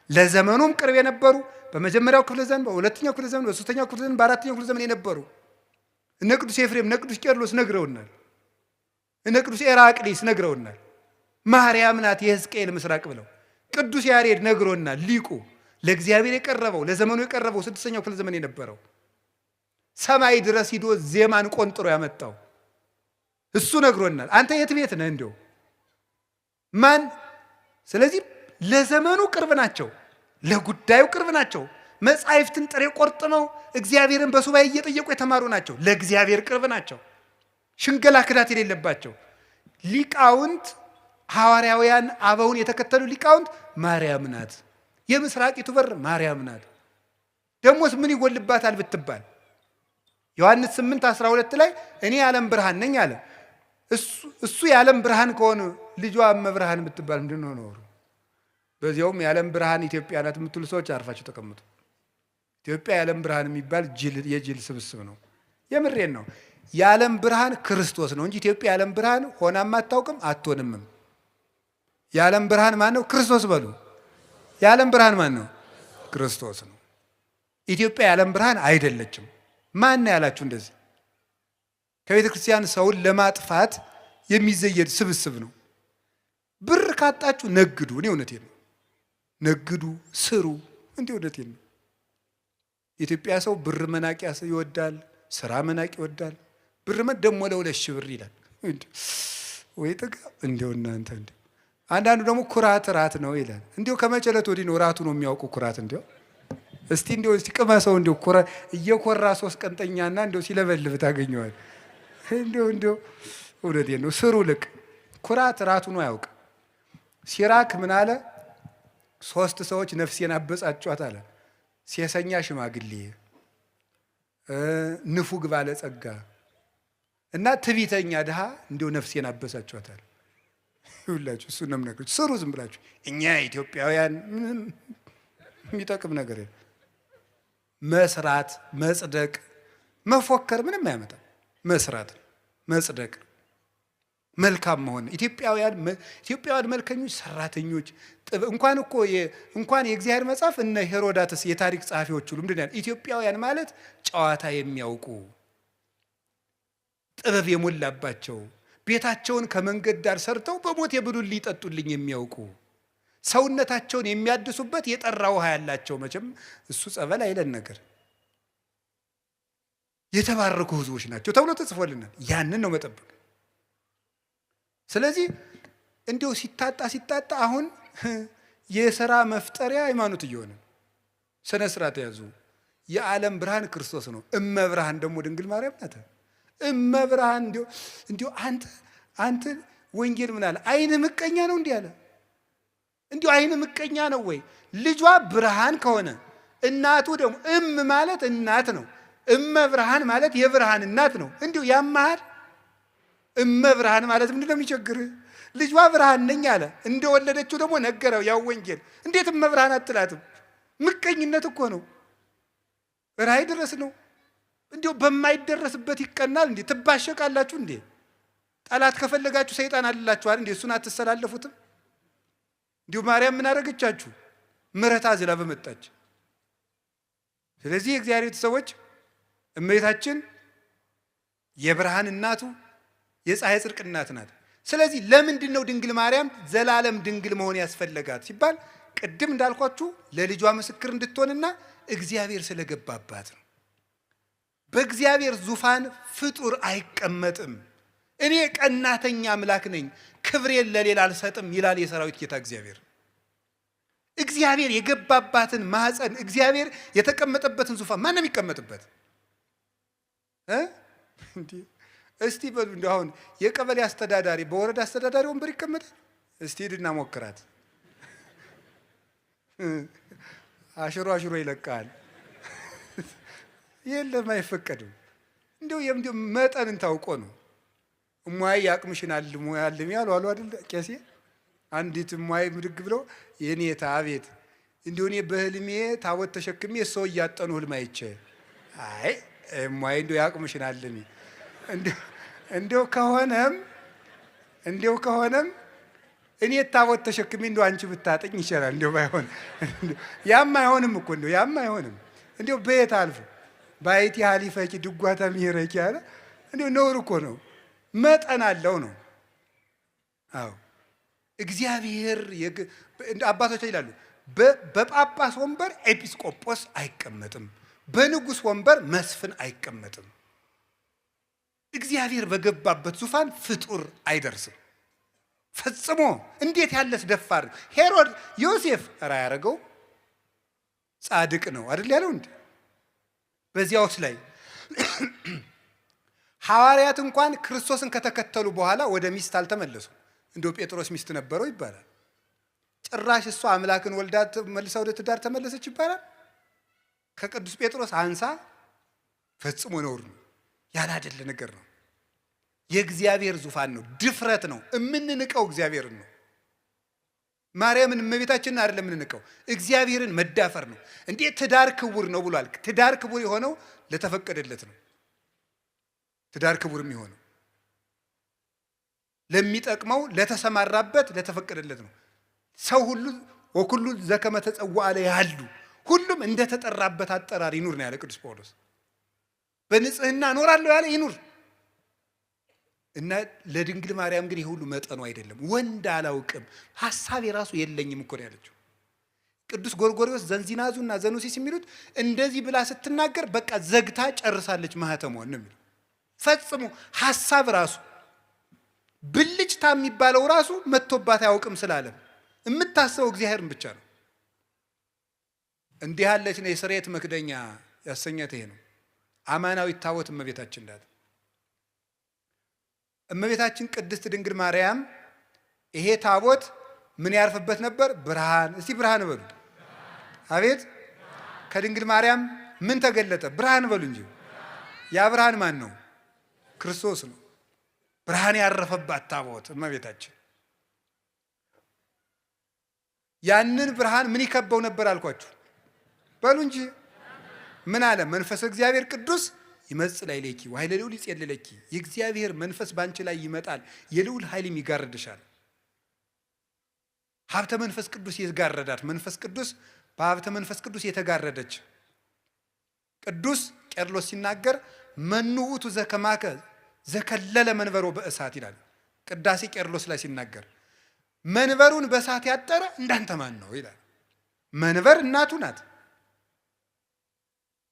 ለዘመኑም ቅርብ የነበሩ፣ በመጀመሪያው ክፍለ ዘመን፣ በሁለተኛው ክፍለ ዘመን፣ በሶስተኛው ክፍለ ዘመን፣ በአራተኛው ክፍለ ዘመን የነበሩ እነ ቅዱስ ኤፍሬም፣ እነ ቅዱስ ቄርሎስ ነግረውናል። እነ ቅዱስ ኤራቅሊስ ነግረውናል። ማርያም ናት የሕዝቅኤል ምስራቅ ብለው። ቅዱስ ያሬድ ነግሮናል። ሊቁ ለእግዚአብሔር የቀረበው ለዘመኑ የቀረበው 6ኛው ክፍለ ዘመን የነበረው ሰማይ ድረስ ሂዶ ዜማን ቆንጥሮ ያመጣው እሱ ነግሮናል። አንተ የት ቤት ነህ እንደው ማን? ስለዚህ ለዘመኑ ቅርብ ናቸው፣ ለጉዳዩ ቅርብ ናቸው። መጻሕፍትን ጥሬ ቆርጥመው እግዚአብሔርን በሱባኤ እየጠየቁ የተማሩ ናቸው። ለእግዚአብሔር ቅርብ ናቸው። ሽንገላ ክዳት የሌለባቸው ሊቃውንት ሐዋርያውያን አበውን የተከተሉ ሊቃውንት ማርያም ናት። የምስራቂቱ በር ማርያም ናት። ደሞስ ምን ይጎልባታል ብትባል ዮሐንስ 8:12 ላይ እኔ የዓለም ብርሃን ነኝ አለ። እሱ የዓለም ብርሃን ከሆነ ልጇ እመብርሃን ብትባል ምንድን ነው ኖሩ? በዚያውም የዓለም ብርሃን ኢትዮጵያ ናት የምትሉ ሰዎች አርፋችሁ ተቀምጡ። ኢትዮጵያ የዓለም ብርሃን የሚባል የጅል ስብስብ ነው። የምሬን ነው። የዓለም ብርሃን ክርስቶስ ነው እንጂ ኢትዮጵያ የዓለም ብርሃን ሆናም አታውቅም አትሆንምም። የዓለም ብርሃን ማን ነው? ክርስቶስ በሉ። የዓለም ብርሃን ማን ነው? ክርስቶስ ነው። ኢትዮጵያ የዓለም ብርሃን አይደለችም። ማን ነው ያላችሁ እንደዚህ? ከቤተ ክርስቲያን ሰውን ለማጥፋት የሚዘየድ ስብስብ ነው። ብር ካጣችሁ ነግዱ። እኔ እውነቴን ነው። ነግዱ፣ ስሩ። እንዴ እውነቴን ነው። የኢትዮጵያ ሰው ብር መናቂያ ይወዳል፣ ስራ መናቅ ይወዳል። ብር ደሞ ለ2,000 ብር ይላል። ወይ ጥጋ እንደው እናንተ እንዴ! አንዳንዱ ደግሞ ኩራት ራት ነው ይላል። እንዴው ከመጨለት ወዲህ ነው ራቱ ነው የሚያውቁ ኩራት። እንዴው እስቲ ቅመሰው። እንዴው ኩራ እየኮራ 3 ቀንጠኛና እንዴው ሲለበልብ ታገኘዋል። እንዴው እውነቴን ነው። ስሩ ልቅ ኩራት ራቱ ነው ያውቅ። ሲራክ ምን አለ? 3 ሰዎች ነፍሴን አበጻጯት አለ። ሴሰኛ ሽማግሌ፣ ንፉግ ባለጸጋ እና ትዕቢተኛ ድሃ እንዲሁ ነፍሴን አበሳጯታል። ይሁላችሁ እሱ ነው የምነግርህ። ስሩ ዝም ብላችሁ። እኛ ኢትዮጵያውያን ምንም የሚጠቅም ነገር የለም። መስራት፣ መጽደቅ፣ መፎከር ምንም አያመጣም። መስራት፣ መጽደቅ፣ መልካም መሆን። ኢትዮጵያውያን መልከኞች፣ ሰራተኞች እንኳን የእግዚአብሔር መጽሐፍ እነ ሄሮዳትስ የታሪክ ጸሐፊዎች ሁሉ ምንድን ነው ኢትዮጵያውያን ማለት ጨዋታ የሚያውቁ ጥበብ የሞላባቸው ቤታቸውን ከመንገድ ዳር ሰርተው በሞት የብሉልኝ ይጠጡልኝ የሚያውቁ ሰውነታቸውን የሚያድሱበት የጠራ ውሃ ያላቸው መቼም እሱ ጸበል አይለን ነገር የተባረኩ ሕዝቦች ናቸው ተብሎ ተጽፎልናል። ያንን ነው መጠበቅ። ስለዚህ እንዲሁ ሲታጣ አሁን የሥራ መፍጠሪያ ሃይማኖት እየሆነ ስነ ስርዓት ያዙ። የዓለም ብርሃን ክርስቶስ ነው። እመብርሃን ደግሞ ድንግል ማርያም ናት። እመብርሃን እንዲሁ አንተ ወንጌል ምን አለ? አይን ምቀኛ ነው እንዲህ አለ። እንዲሁ አይን ምቀኛ ነው ወይ? ልጇ ብርሃን ከሆነ እናቱ ደግሞ ማለት እናት ነው። እመብርሃን ማለት የብርሃን እናት ነው። እንዲሁ ያማሃል። እመብርሃን ማለት ምንድን ነው የሚቸግርህ? ልጇ ብርሃን ነኝ አለ። እንደወለደችው ደግሞ ነገረው። ያው ወንጌል እንዴት እመብርሃን አትላትም? ምቀኝነት እኮ ነው። ራይ ድረስ ነው። እንዲሁ በማይደረስበት ይቀናል እንዴ? ትባሸቃላችሁ እንዴ? ጠላት ከፈለጋችሁ ሰይጣን አልላችኋል እንዴ? እሱን አትሰላለፉትም? እንዲሁ ማርያም ምን አደረገቻችሁ? ምሕረት አዝላ በመጣች። ስለዚህ የእግዚአብሔር ቤተሰቦች እመቤታችን የብርሃን እናቱ የፀሐይ ጽድቅ እናት ናት። ስለዚህ ለምንድን ነው ድንግል ማርያም ዘላለም ድንግል መሆን ያስፈለጋት ሲባል ቅድም እንዳልኳችሁ ለልጇ ምስክር እንድትሆንና እግዚአብሔር ስለገባባት ነው። በእግዚአብሔር ዙፋን ፍጡር አይቀመጥም። እኔ ቀናተኛ አምላክ ነኝ፣ ክብሬን ለሌላ አልሰጥም ይላል የሰራዊት ጌታ እግዚአብሔር። እግዚአብሔር የገባባትን ማህፀን እግዚአብሔር የተቀመጠበትን ዙፋን ማን ነው የሚቀመጥበት? እስቲ በሉ እንደው አሁን የቀበሌ አስተዳዳሪ በወረዳ አስተዳዳሪ ወንበር ይቀመጣል? እስቲ ሂድና ሞክራት። አሽሮ ይለቃል። የለም አይፈቀድም። እንደው መጠንን ታውቆ ነው። እሟይ ያቅምሽን አልሙ ያልም ያሉ አሉ አይደል ቄሴ። አንዲት እሟይ ምድግ ብለው የኔታ አቤት እንደው እኔ በህልሜ ታቦት ተሸክሜ ሰው እያጠኑ ህልም አይቼ አይ እሟይ እንደው ያቅምሽን አልሚ እንደው ከሆነም እኔ ታቦት ተሸክሜ እንደው አንቺ ብታጠኝ ይችላል። እንደው ባይሆን ያም አይሆንም እኮ ያም አይሆንም። እንደው በየት አልፎ ባይቲ ሀሊፈቂ ድጓታ ሚሄረቂ ያለ እንደው ነውር እኮ ነው። መጠን አለው ነው። አዎ እግዚአብሔር አባቶች ይላሉ በጳጳስ ወንበር ኤጲስቆጶስ አይቀመጥም፣ በንጉሥ ወንበር መስፍን አይቀመጥም። እግዚአብሔር በገባበት ዙፋን ፍጡር አይደርስም ፈጽሞ። እንዴት ያለስ ደፋር! ሄሮድ ዮሴፍ ራ ያደረገው ጻድቅ ነው አይደል ያለው እንዴ? በዚያውስ ላይ ሐዋርያት እንኳን ክርስቶስን ከተከተሉ በኋላ ወደ ሚስት አልተመለሱም። እንደው ጴጥሮስ ሚስት ነበረው ይባላል። ጭራሽ እሷ አምላክን ወልዳ መልሳ ወደ ትዳር ተመለሰች ይባላል። ከቅዱስ ጴጥሮስ አንሳ ፈጽሞ ነውር ነው፣ ያላደለ ነገር ነው። የእግዚአብሔር ዙፋን ነው፣ ድፍረት ነው። እምንንቀው እግዚአብሔርን ነው። ማርያምን እመቤታችንን አይደለም የምንንቀው፣ እግዚአብሔርን መዳፈር ነው። እንዴት ትዳር ክቡር ነው ብሏል። ትዳር ክቡር የሆነው ለተፈቀደለት ነው። ትዳር ክቡር የሚሆነው ለሚጠቅመው ለተሰማራበት ለተፈቀደለት ነው። ሰው ሁሉ ወኩሉ ዘከመ ተጸውዐ ያሉ ሁሉም እንደተጠራበት አጠራር ይኑር ነው ያለ ቅዱስ ጳውሎስ። በንጽህና እኖራለሁ ያለ ይኑር እና ለድንግል ማርያም ግን ይሄ ሁሉ መጠኑ አይደለም። ወንድ አላውቅም ሐሳብ የራሱ የለኝም እኮ ነው ያለችው። ቅዱስ ጎርጎርዮስ ዘንዚናዙና ዘኑሲስ የሚሉት እንደዚህ ብላ ስትናገር በቃ ዘግታ ጨርሳለች ማህተሟን ነው የሚሉት። ፈጽሞ ሐሳብ ራሱ ብልጭታ የሚባለው ራሱ መጥቶባት አያውቅም ስላለ የምታስበው እግዚአብሔርን ብቻ ነው። እንዲህ ያለች ነው የስርየት መክደኛ ያሰኛት ይሄ ነው። አማናዊት ታቦት እመቤታችን ናት። እመቤታችን ቅድስት ድንግል ማርያም ይሄ ታቦት ምን ያርፍበት ነበር? ብርሃን። እስቲ ብርሃን በሉ። አቤት! ከድንግል ማርያም ምን ተገለጠ? ብርሃን በሉ እንጂ። ያ ብርሃን ማን ነው? ክርስቶስ ነው። ብርሃን ያረፈባት ታቦት እመቤታችን። ያንን ብርሃን ምን ይከበው ነበር አልኳችሁ? በሉ እንጂ። ምን አለ? መንፈስ እግዚአብሔር ቅዱስ ይመጽእ ላዕሌኪ ወኃይለ ልዑል ይጼልለኪ። የእግዚአብሔር መንፈስ ባንቺ ላይ ይመጣል፣ የልዑል ኃይልም ይጋርድሻል። ሀብተ መንፈስ ቅዱስ የጋረዳት መንፈስ ቅዱስ በሀብተ መንፈስ ቅዱስ የተጋረደች። ቅዱስ ቄርሎስ ሲናገር መኑ ውእቱ ዘከማከ ዘከለለ መንበሮ በእሳት ይላል። ቅዳሴ ቄርሎስ ላይ ሲናገር መንበሩን በእሳት ያጠረ እንዳንተ ማን ነው ይላል። መንበር እናቱ ናት።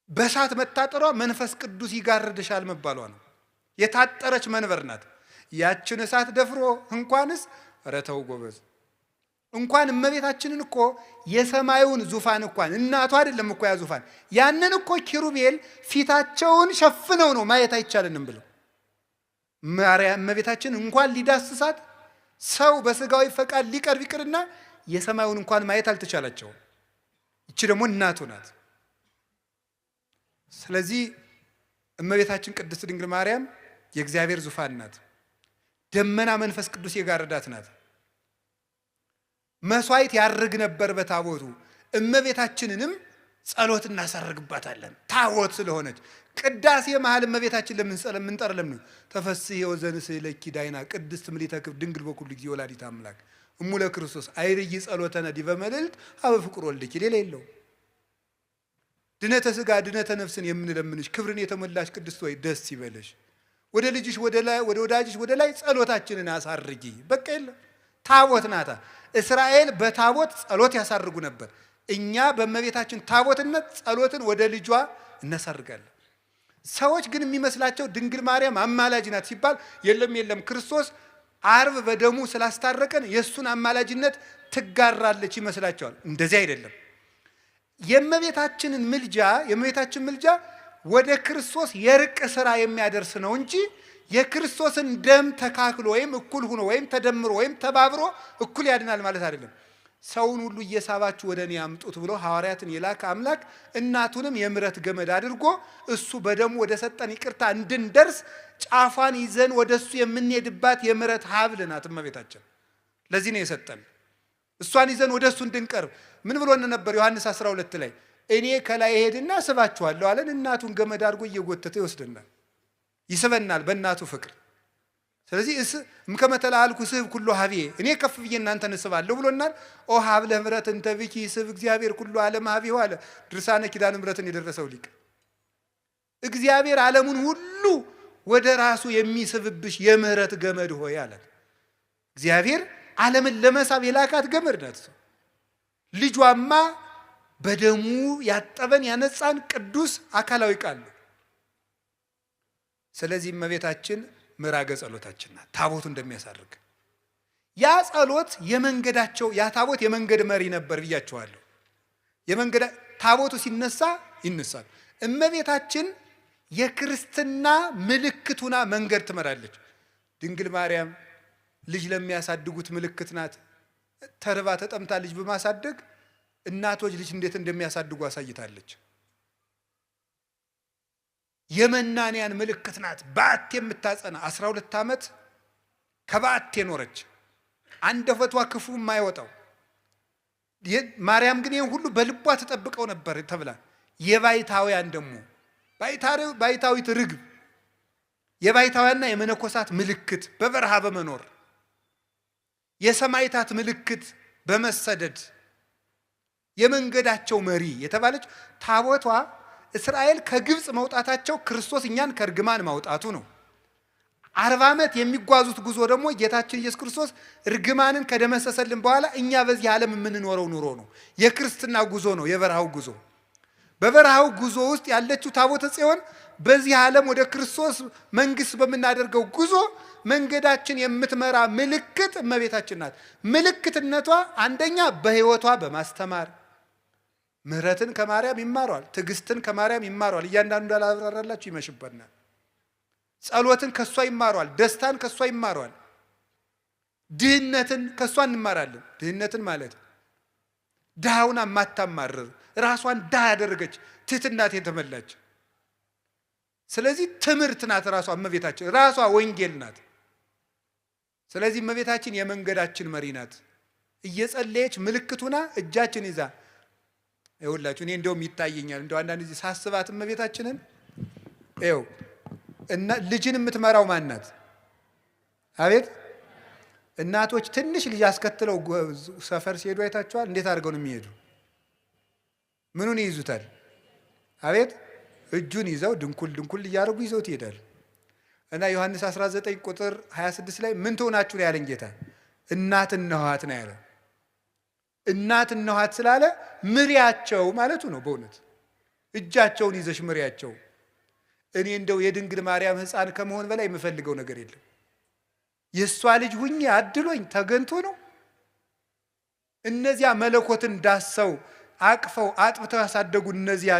በእሳት መታጠሯ መንፈስ ቅዱስ ይጋርድሻል መባሏ ነው። የታጠረች መንበር ናት። ያችን እሳት ደፍሮ እንኳንስ ረተው ጎበዝ እንኳን እመቤታችንን እኮ የሰማዩን ዙፋን እንኳን እናቷ አይደለም እኮ ያ ዙፋን ያንን እኮ ኪሩቤል ፊታቸውን ሸፍነው ነው ማየት አይቻልንም ብለው ማርያም እመቤታችን እንኳን ሊዳስሳት ሰው በስጋዊ ፈቃድ ሊቀርብ ይቅርና የሰማዩን እንኳን ማየት አልተቻላቸውም። እቺ ደግሞ እናቱ ናት። ስለዚህ እመቤታችን ቅድስት ድንግል ማርያም የእግዚአብሔር ዙፋን ናት። ደመና መንፈስ ቅዱስ የጋረዳት ናት። መስዋዕት ያርግ ነበር በታቦቱ። እመቤታችንንም ጸሎት እናሳርግባታለን ታቦት ስለሆነች። ቅዳሴ መሃል እመቤታችን ለምን ጠርለም ነው? ተፈስሒ ወዘንሥእ ለኪ ዳይና ቅድስት ምልዕተ ክብር ድንግል በኩሉ ጊዜ ወላዲተ አምላክ እሙ ለክርስቶስ አይርይ ጸሎተነ ዲበ መልዕልት ሀበ ፍቁር ወልድኪ። ሌላ የለውም። ድነተ ሥጋ ድነተ ነፍስን የምንለምንሽ ክብርን የተሞላሽ ቅድስት ወይ ደስ ይበለሽ። ወደ ልጅሽ ወደ ላይ ወደ ወዳጅሽ ወደ ላይ ጸሎታችንን አሳርጊ። በቃ የለም። ታቦት ናታ። እስራኤል በታቦት ጸሎት ያሳርጉ ነበር። እኛ በእመቤታችን ታቦትነት ጸሎትን ወደ ልጇ እናሳርጋለን። ሰዎች ግን የሚመስላቸው ድንግል ማርያም አማላጅ ናት ሲባል የለም ክርስቶስ አርብ በደሙ ስላስታረቀን የእሱን አማላጅነት ትጋራለች ይመስላቸዋል። እንደዚህ አይደለም። የእመቤታችን ምልጃ ወደ ክርስቶስ የርቅ ስራ የሚያደርስ ነው እንጂ የክርስቶስን ደም ተካክሎ ወይም እኩል ሆኖ ወይም ተደምሮ ወይም ተባብሮ እኩል ያድናል ማለት አይደለም። ሰውን ሁሉ እየሳባችሁ ወደ እኔ አምጡት ብሎ ሐዋርያትን የላከ አምላክ እናቱንም የምሕረት ገመድ አድርጎ እሱ በደሙ ወደ ሰጠን ይቅርታ እንድንደርስ ጫፏን ይዘን ወደ እሱ የምንሄድባት የምሕረት ሀብል ናት እመቤታችን። ለዚህ ነው የሰጠን። እሷን ይዘን ወደ እሱ እንድንቀርብ ምን ብሎ ነበር? ዮሐንስ 12 ላይ እኔ ከላይ እሄድና ስባችኋለሁ አለን። እናቱን ገመድ አድርጎ እየጎተተ ይወስደናል፣ ይስበናል በእናቱ ፍቅር። ስለዚህ እምከመ ተለአልኩ ስብ ኩሎ ሀቤ እኔ ከፍ ብዬ እናንተን እስባለሁ ብሎናል። ኦ ሀብለ ምሕረት እንተ ብኪ ስብ እግዚአብሔር ኩሎ ዓለም ሀቤሁ አለ ድርሳነ ኪዳነ ምሕረትን የደረሰው ሊቅ። እግዚአብሔር ዓለሙን ሁሉ ወደ ራሱ የሚስብብሽ የምህረት ገመድ ሆይ አለ። እግዚአብሔር ዓለምን ለመሳብ የላካት ገመድ ናት። ልጇማ በደሙ ያጠበን ያነጻን ቅዱስ አካላዊ ቃል ነው። ስለዚህ እመቤታችን ምዕራገ ጸሎታችን ናት። ታቦቱ እንደሚያሳርግ ያ ጸሎት የመንገዳቸው ያ ታቦት የመንገድ መሪ ነበር ብያቸዋለሁ። የመንገድ ታቦቱ ሲነሳ ይነሳል። እመቤታችን የክርስትና ምልክቱና መንገድ ትመራለች። ድንግል ማርያም ልጅ ለሚያሳድጉት ምልክት ናት። ተርባ ተጠምታ ልጅ በማሳደግ እናቶች ልጅ እንዴት እንደሚያሳድጉ አሳይታለች። የመናንያን ምልክት ናት። በዓት የምታጸና 12 ዓመት ከበዓት የኖረች አንደበቷ ክፉ የማይወጣው ማርያም ግን ይህን ሁሉ በልቧ ተጠብቀው ነበር ተብላ የባይታውያን ደግሞ ባይታዊት ርግብ የባይታውያንና የመነኮሳት ምልክት በበረሃ በመኖር የሰማይታት ምልክት በመሰደድ የመንገዳቸው መሪ የተባለች ታቦቷ እስራኤል ከግብፅ መውጣታቸው ክርስቶስ እኛን ከርግማን ማውጣቱ ነው። 40 ዓመት የሚጓዙት ጉዞ ደግሞ ጌታችን ኢየሱስ ክርስቶስ ርግማንን ከደመሰሰልን በኋላ እኛ በዚህ ዓለም የምንኖረው ኑሮ ነው። የክርስትና ጉዞ ነው። የበረሃው ጉዞ በበረሃው ጉዞ ውስጥ ያለችው ታቦተ ጽዮን በዚህ ዓለም ወደ ክርስቶስ መንግስት በምናደርገው ጉዞ መንገዳችን የምትመራ ምልክት እመቤታችን ናት። ምልክትነቷ አንደኛ በሕይወቷ በማስተማር ምሕረትን ከማርያም ይማሯል፣ ትዕግስትን ከማርያም ይማሯል። እያንዳንዱ እንዳላብራራላችሁ ይመሽበናል። ጸሎትን ከሷ ይማሯል፣ ደስታን ከሷ ይማሯል፣ ድህነትን ከሷ እንማራለን። ድህነትን ማለት ድሃውን ማታማርር ራሷን ድሃ ያደረገች ትሕትናት የተመላች ስለዚህ ትምህርት ናት። ራሷ እመቤታችን ራሷ ወንጌል ናት። ስለዚህ እመቤታችን የመንገዳችን መሪ ናት። እየጸለየች ምልክቱና እጃችን ይዛ ይኸውላችሁ እኔ እንደውም ይታየኛል እንደው አንዳንድ ጊዜ ሳስባት እመቤታችንን ይኸው እና ልጅን የምትመራው ማን ናት? አቤት እናቶች ትንሽ ልጅ አስከትለው ሰፈር ሲሄዱ አይታችኋል? እንዴት አድርገው ነው የሚሄዱ? ምኑን ይይዙታል? አቤት እጁን ይዘው ድንኩል እያደረጉ ይዘውት ይሄዳል። እና ዮሐንስ 19 ቁጥር 26 ላይ ምን ትሆናችሁ ነው ያለን ጌታ? እናት እነኋት ነው ያለ። እናት እነኋት ስላለ ምሪያቸው ማለቱ ነው። በእውነት እጃቸውን ይዘሽ ምሪያቸው። እኔ እንደው የድንግል ማርያም ሕፃን ከመሆን በላይ የምፈልገው ነገር የለም። የእሷ ልጅ ሁኜ አድሎኝ ተገንቶ ነው። እነዚያ መለኮትን ዳሰው አቅፈው አጥብተው ያሳደጉ እነዚያ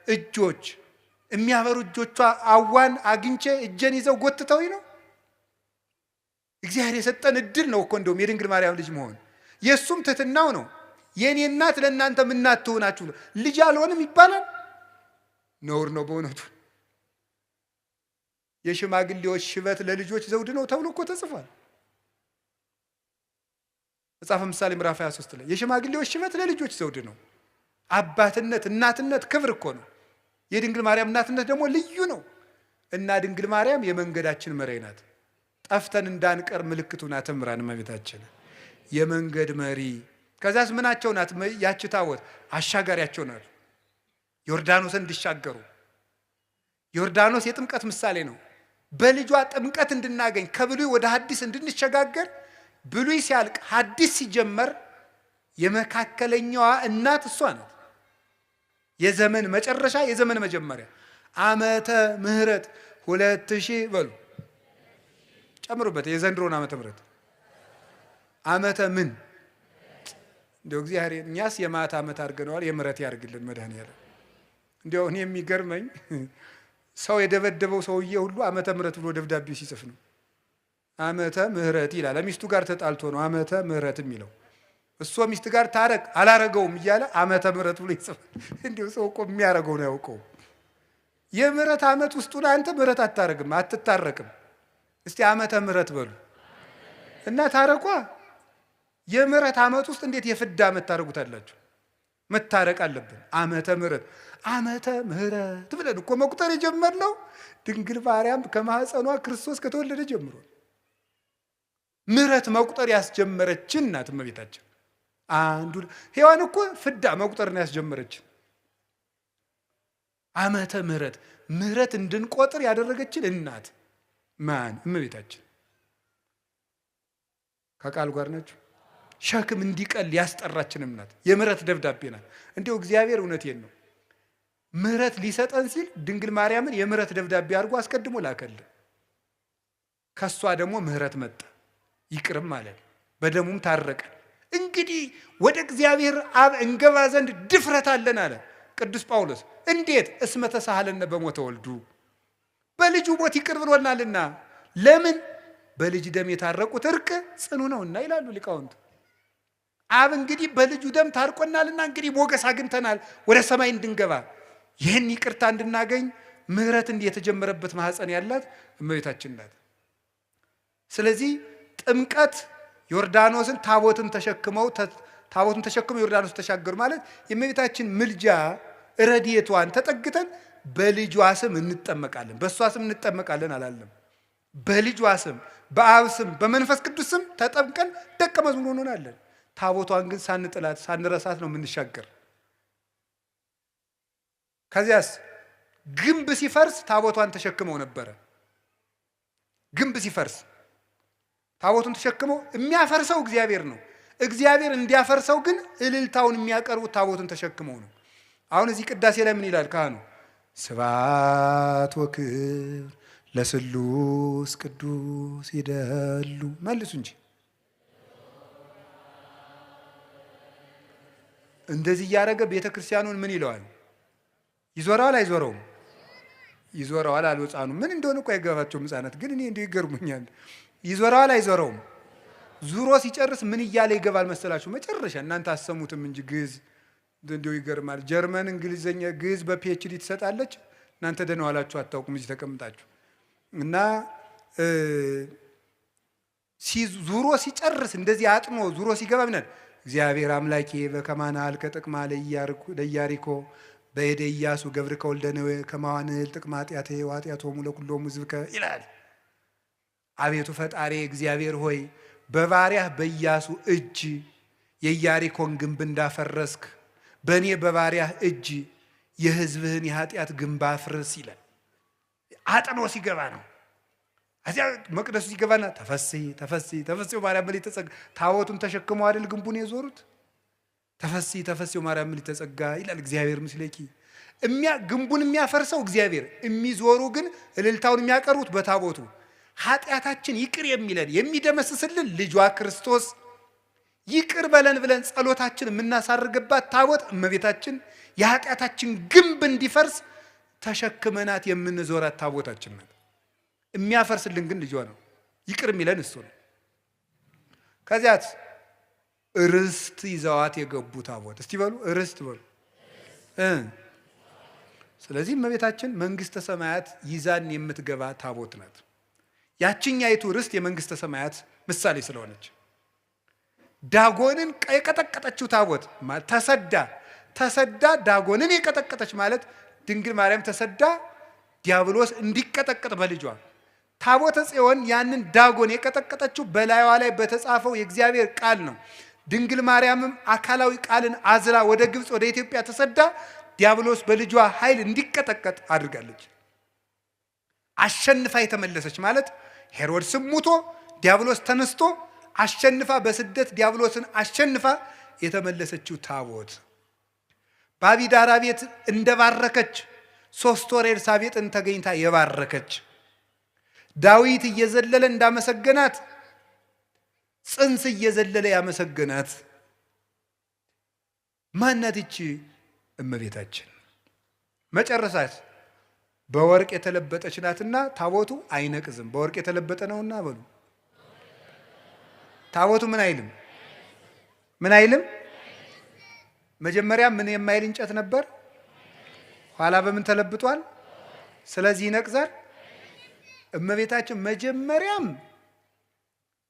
እጆች የሚያበሩ እጆቿ አዋን አግኝቼ እጄን ይዘው ጎትተውኝ ነው። እግዚአብሔር የሰጠን እድል ነው እኮ እንደውም የድንግል ማርያም ልጅ መሆን። የእሱም ትሕትናው ነው። የእኔ እናት ለእናንተ ምናት ትሆናችሁ ልጅ አልሆንም ይባላል። ነውር ነው በእውነቱ። የሽማግሌዎች ሽበት ለልጆች ዘውድ ነው ተብሎ እኮ ተጽፏል። መጽሐፈ ምሳሌ ምዕራፍ 23 ላይ የሽማግሌዎች ሽበት ለልጆች ዘውድ ነው። አባትነት እናትነት ክብር እኮ ነው። የድንግል ማርያም እናትነት ደግሞ ልዩ ነው። እና ድንግል ማርያም የመንገዳችን መሪ ናት። ጠፍተን እንዳንቀር ምልክቱ ናት። እምራን እመቤታችን የመንገድ መሪ። ከዛስ ምናቸው ናት? ያች ታቦት አሻጋሪያቸው ናት። ዮርዳኖስን እንዲሻገሩ ዮርዳኖስ የጥምቀት ምሳሌ ነው። በልጇ ጥምቀት እንድናገኝ ከብሉይ ወደ ሐዲስ እንድንሸጋገር ብሉይ ሲያልቅ ሐዲስ ሲጀመር የመካከለኛዋ እናት እሷ ናት። የዘመን መጨረሻ የዘመን መጀመሪያ ዓመተ ምሕረት 2000 በሉ ጨምሩበት። የዘንድሮን ዓመተ ምሕረት ዓመተ ምን እንደው እግዚአብሔር እኛስ የማታ ዓመት አድርገነዋል። የምሕረት ያርግልን መድኃኔዓለም። እንደው እኔ የሚገርመኝ ሰው የደበደበው ሰውዬ ሁሉ ዓመተ ምሕረት ብሎ ደብዳቤ ሲጽፍ ነው። ዓመተ ምሕረት ይላል። ሚስቱ ጋር ተጣልቶ ነው ዓመተ ምሕረት የሚለው። እሱ ሚስት ጋር ታረቅ አላረገውም እያለ ዓመተ ምሕረት ብሎ ይጽፋል። እንዲሁ ሰው እኮ የሚያረገው ነው ያውቀው። የምሕረት ዓመት ውስጡን አንተ ምሕረት አታረግም አትታረቅም። እስቲ ዓመተ ምሕረት በሉ እና ታረቋ። የምሕረት ዓመት ውስጥ እንዴት የፍዳ ዓመት ታረጉታላችሁ? መታረቅ አለብን። ዓመተ ምሕረት ዓመተ ምሕረት ብለን እኮ መቁጠር የጀመርነው ድንግል ማርያም ከማህፀኗ ክርስቶስ ከተወለደ ጀምሮ ምሕረት መቁጠር ያስጀመረችን ናት እመቤታችን። አንዱ ሔዋን እኮ ፍዳ መቁጠርን ያስጀመረችን ዓመተ ምሕረት ምሕረት እንድንቆጥር ያደረገችን እናት ማን? እመቤታችን። ከቃሉ ጋር ናችሁ። ሸክም እንዲቀል ያስጠራችንም ናት። የምህረት ደብዳቤ ናት። እንዲሁ እግዚአብሔር እውነቴን ነው ምህረት ሊሰጠን ሲል ድንግል ማርያምን የምህረት ደብዳቤ አድርጎ አስቀድሞ ላከልን። ከሷ ደግሞ ምህረት መጣ፣ ይቅርም ማለት በደሙም ታረቀን። እንግዲህ ወደ እግዚአብሔር አብ እንገባ ዘንድ ድፍረት አለን አለ ቅዱስ ጳውሎስ። እንዴት? እስመ ተሳሃለነ በሞተ ወልዱ፣ በልጁ ሞት ይቅር ብሎናልና። ለምን? በልጅ ደም የታረቁት እርቅ ጽኑ ነውና ይላሉ ሊቃውንት። አብ እንግዲህ በልጁ ደም ታርቆናልና እንግዲህ ሞገስ አግኝተናል ወደ ሰማይ እንድንገባ። ይህን ይቅርታ እንድናገኝ ምህረት እንዲህ የተጀመረበት ማህፀን ያላት እመቤታችን ናት። ስለዚህ ጥምቀት ዮርዳኖስን ታቦትን ተሸክመው ዮርዳኖስ ተሻገሩ ማለት የእመቤታችን ምልጃ ረድኤቷን ተጠግተን በልጇ ስም እንጠመቃለን። በእሷ ስም እንጠመቃለን አላለም። በልጇ ስም፣ በአብ ስም፣ በመንፈስ ቅዱስ ስም ተጠምቀን ደቀ መዝሙር እንሆናለን። ታቦቷን ግን ሳንጥላት ሳንረሳት ነው የምንሻገር። ከዚያስ ግንብ ሲፈርስ ታቦቷን ተሸክመው ነበረ። ግንብ ሲፈርስ ታቦቱን ተሸክመው የሚያፈርሰው እግዚአብሔር ነው። እግዚአብሔር እንዲያፈርሰው ግን እልልታውን የሚያቀርቡት ታቦቱን ተሸክመው ነው። አሁን እዚህ ቅዳሴ ላይ ምን ይላል ካህኑ? ስብሐት ወክብር ለስሉስ ቅዱስ ይደሉ። መልሱ እንጂ እንደዚህ እያደረገ ቤተ ክርስቲያኑን ምን ይለዋል? ይዞረዋል አይዞረውም? ይዞረዋል አሉ ሕፃኑ። ምን እንደሆነ እኮ አይገባቸውም ሕፃናት፣ ግን እኔ እንዲሁ ይገርሙኛል። ይዞረዋል አይዞረውም? ዙሮ ሲጨርስ ምን እያለ ይገባል መሰላችሁ? መጨረሻ እናንተ አሰሙትም እንጂ ግዕዝ እንዲሁ ይገርማል። ጀርመን እንግሊዘኛ ግዕዝ በፒኤችዲ ትሰጣለች። እናንተ ደህና ዋላችሁ አታውቁም እዚህ ተቀምጣችሁ። እና ዙሮ ሲጨርስ እንደዚህ አጥኖ ዙሮ ሲገባ ምናል እግዚአብሔር አምላኬ በከማናል ከጥቅማ ለኢያሪኮ በሄደ ኢያሱ ገብርከ ወልደ ነዌ ከማዋንል ጥቅማ ኃጢአቴ ወኃጢአቶሙ ለኩሎሙ ሕዝብከ ይላል። አቤቱ ፈጣሪ እግዚአብሔር ሆይ በባሪያህ በኢያሱ እጅ የኢያሪኮን ግንብ እንዳፈረስክ በእኔ በባሪያህ እጅ የሕዝብህን የኃጢአት ግንብ አፍርስ ይላል። አጥኖ ሲገባ ነው። እዚያ መቅደሱ ሲገባና ተፈሥሒ ተፈሥሒ ተፈሥሒ ማርያም ምልዕተ ጸጋ ታቦቱን ተሸክመው አይደል ግንቡን የዞሩት። ተፈሥሒ ተፈሥሒ ማርያም ምልዕተ ጸጋ ይላል። እግዚአብሔር ምስሌኪ ግንቡን የሚያፈርሰው እግዚአብሔር፣ የሚዞሩ ግን እልልታውን የሚያቀርቡት በታቦቱ። ኃጢአታችን ይቅር የሚለን የሚደመስስልን ልጇ ክርስቶስ ይቅር በለን ብለን ጸሎታችን የምናሳርግባት ታቦት እመቤታችን የኃጢአታችን ግንብ እንዲፈርስ ተሸክመናት የምንዞራት ታቦታችን ናት። የሚያፈርስልን ግን ልጇ ነው። ይቅር የሚለን እሱ ነው። ከዚያት ርስት ይዘዋት የገቡ ታቦት። እስቲ በሉ ርስት በሉ። ስለዚህ እመቤታችን መንግስተ ሰማያት ይዛን የምትገባ ታቦት ናት። ያችኛይቱ ርስት የመንግስተ ሰማያት ምሳሌ ስለሆነች ዳጎንን የቀጠቀጠችው ታቦት ተሰዳ ዳጎንን የቀጠቀጠች ማለት ድንግል ማርያም ተሰዳ ዲያብሎስ እንዲቀጠቀጥ በልጇ ታቦተ ጽዮን ያንን ዳጎን የቀጠቀጠችው በላይዋ ላይ በተጻፈው የእግዚአብሔር ቃል ነው። ድንግል ማርያምም አካላዊ ቃልን አዝላ ወደ ግብፅ ወደ ኢትዮጵያ ተሰዳ ዲያብሎስ በልጇ ኃይል እንዲቀጠቀጥ አድርጋለች። አሸንፋ የተመለሰች ማለት ሄሮድስም ሙቶ ዲያብሎስ ተነስቶ አሸንፋ በስደት ዲያብሎስን አሸንፋ የተመለሰችው ታቦት በአቢዳራ ቤት እንደባረከች 3 ወር ኤልሳቤጥን ተገኝታ የባረከች ዳዊት እየዘለለ እንዳመሰገናት ጽንስ እየዘለለ ያመሰገናት ማናት? ይቺ እመቤታችን። መጨረሳት በወርቅ የተለበጠች ናትና ታቦቱ አይነቅዝም። በወርቅ የተለበጠ ነውና በሉ ታቦቱ ምን አይልም? መጀመሪያ ምን የማይል እንጨት ነበር፣ ኋላ በምን ተለብጧል? ስለዚህ ይነቅዛል። እመቤታችን መጀመሪያም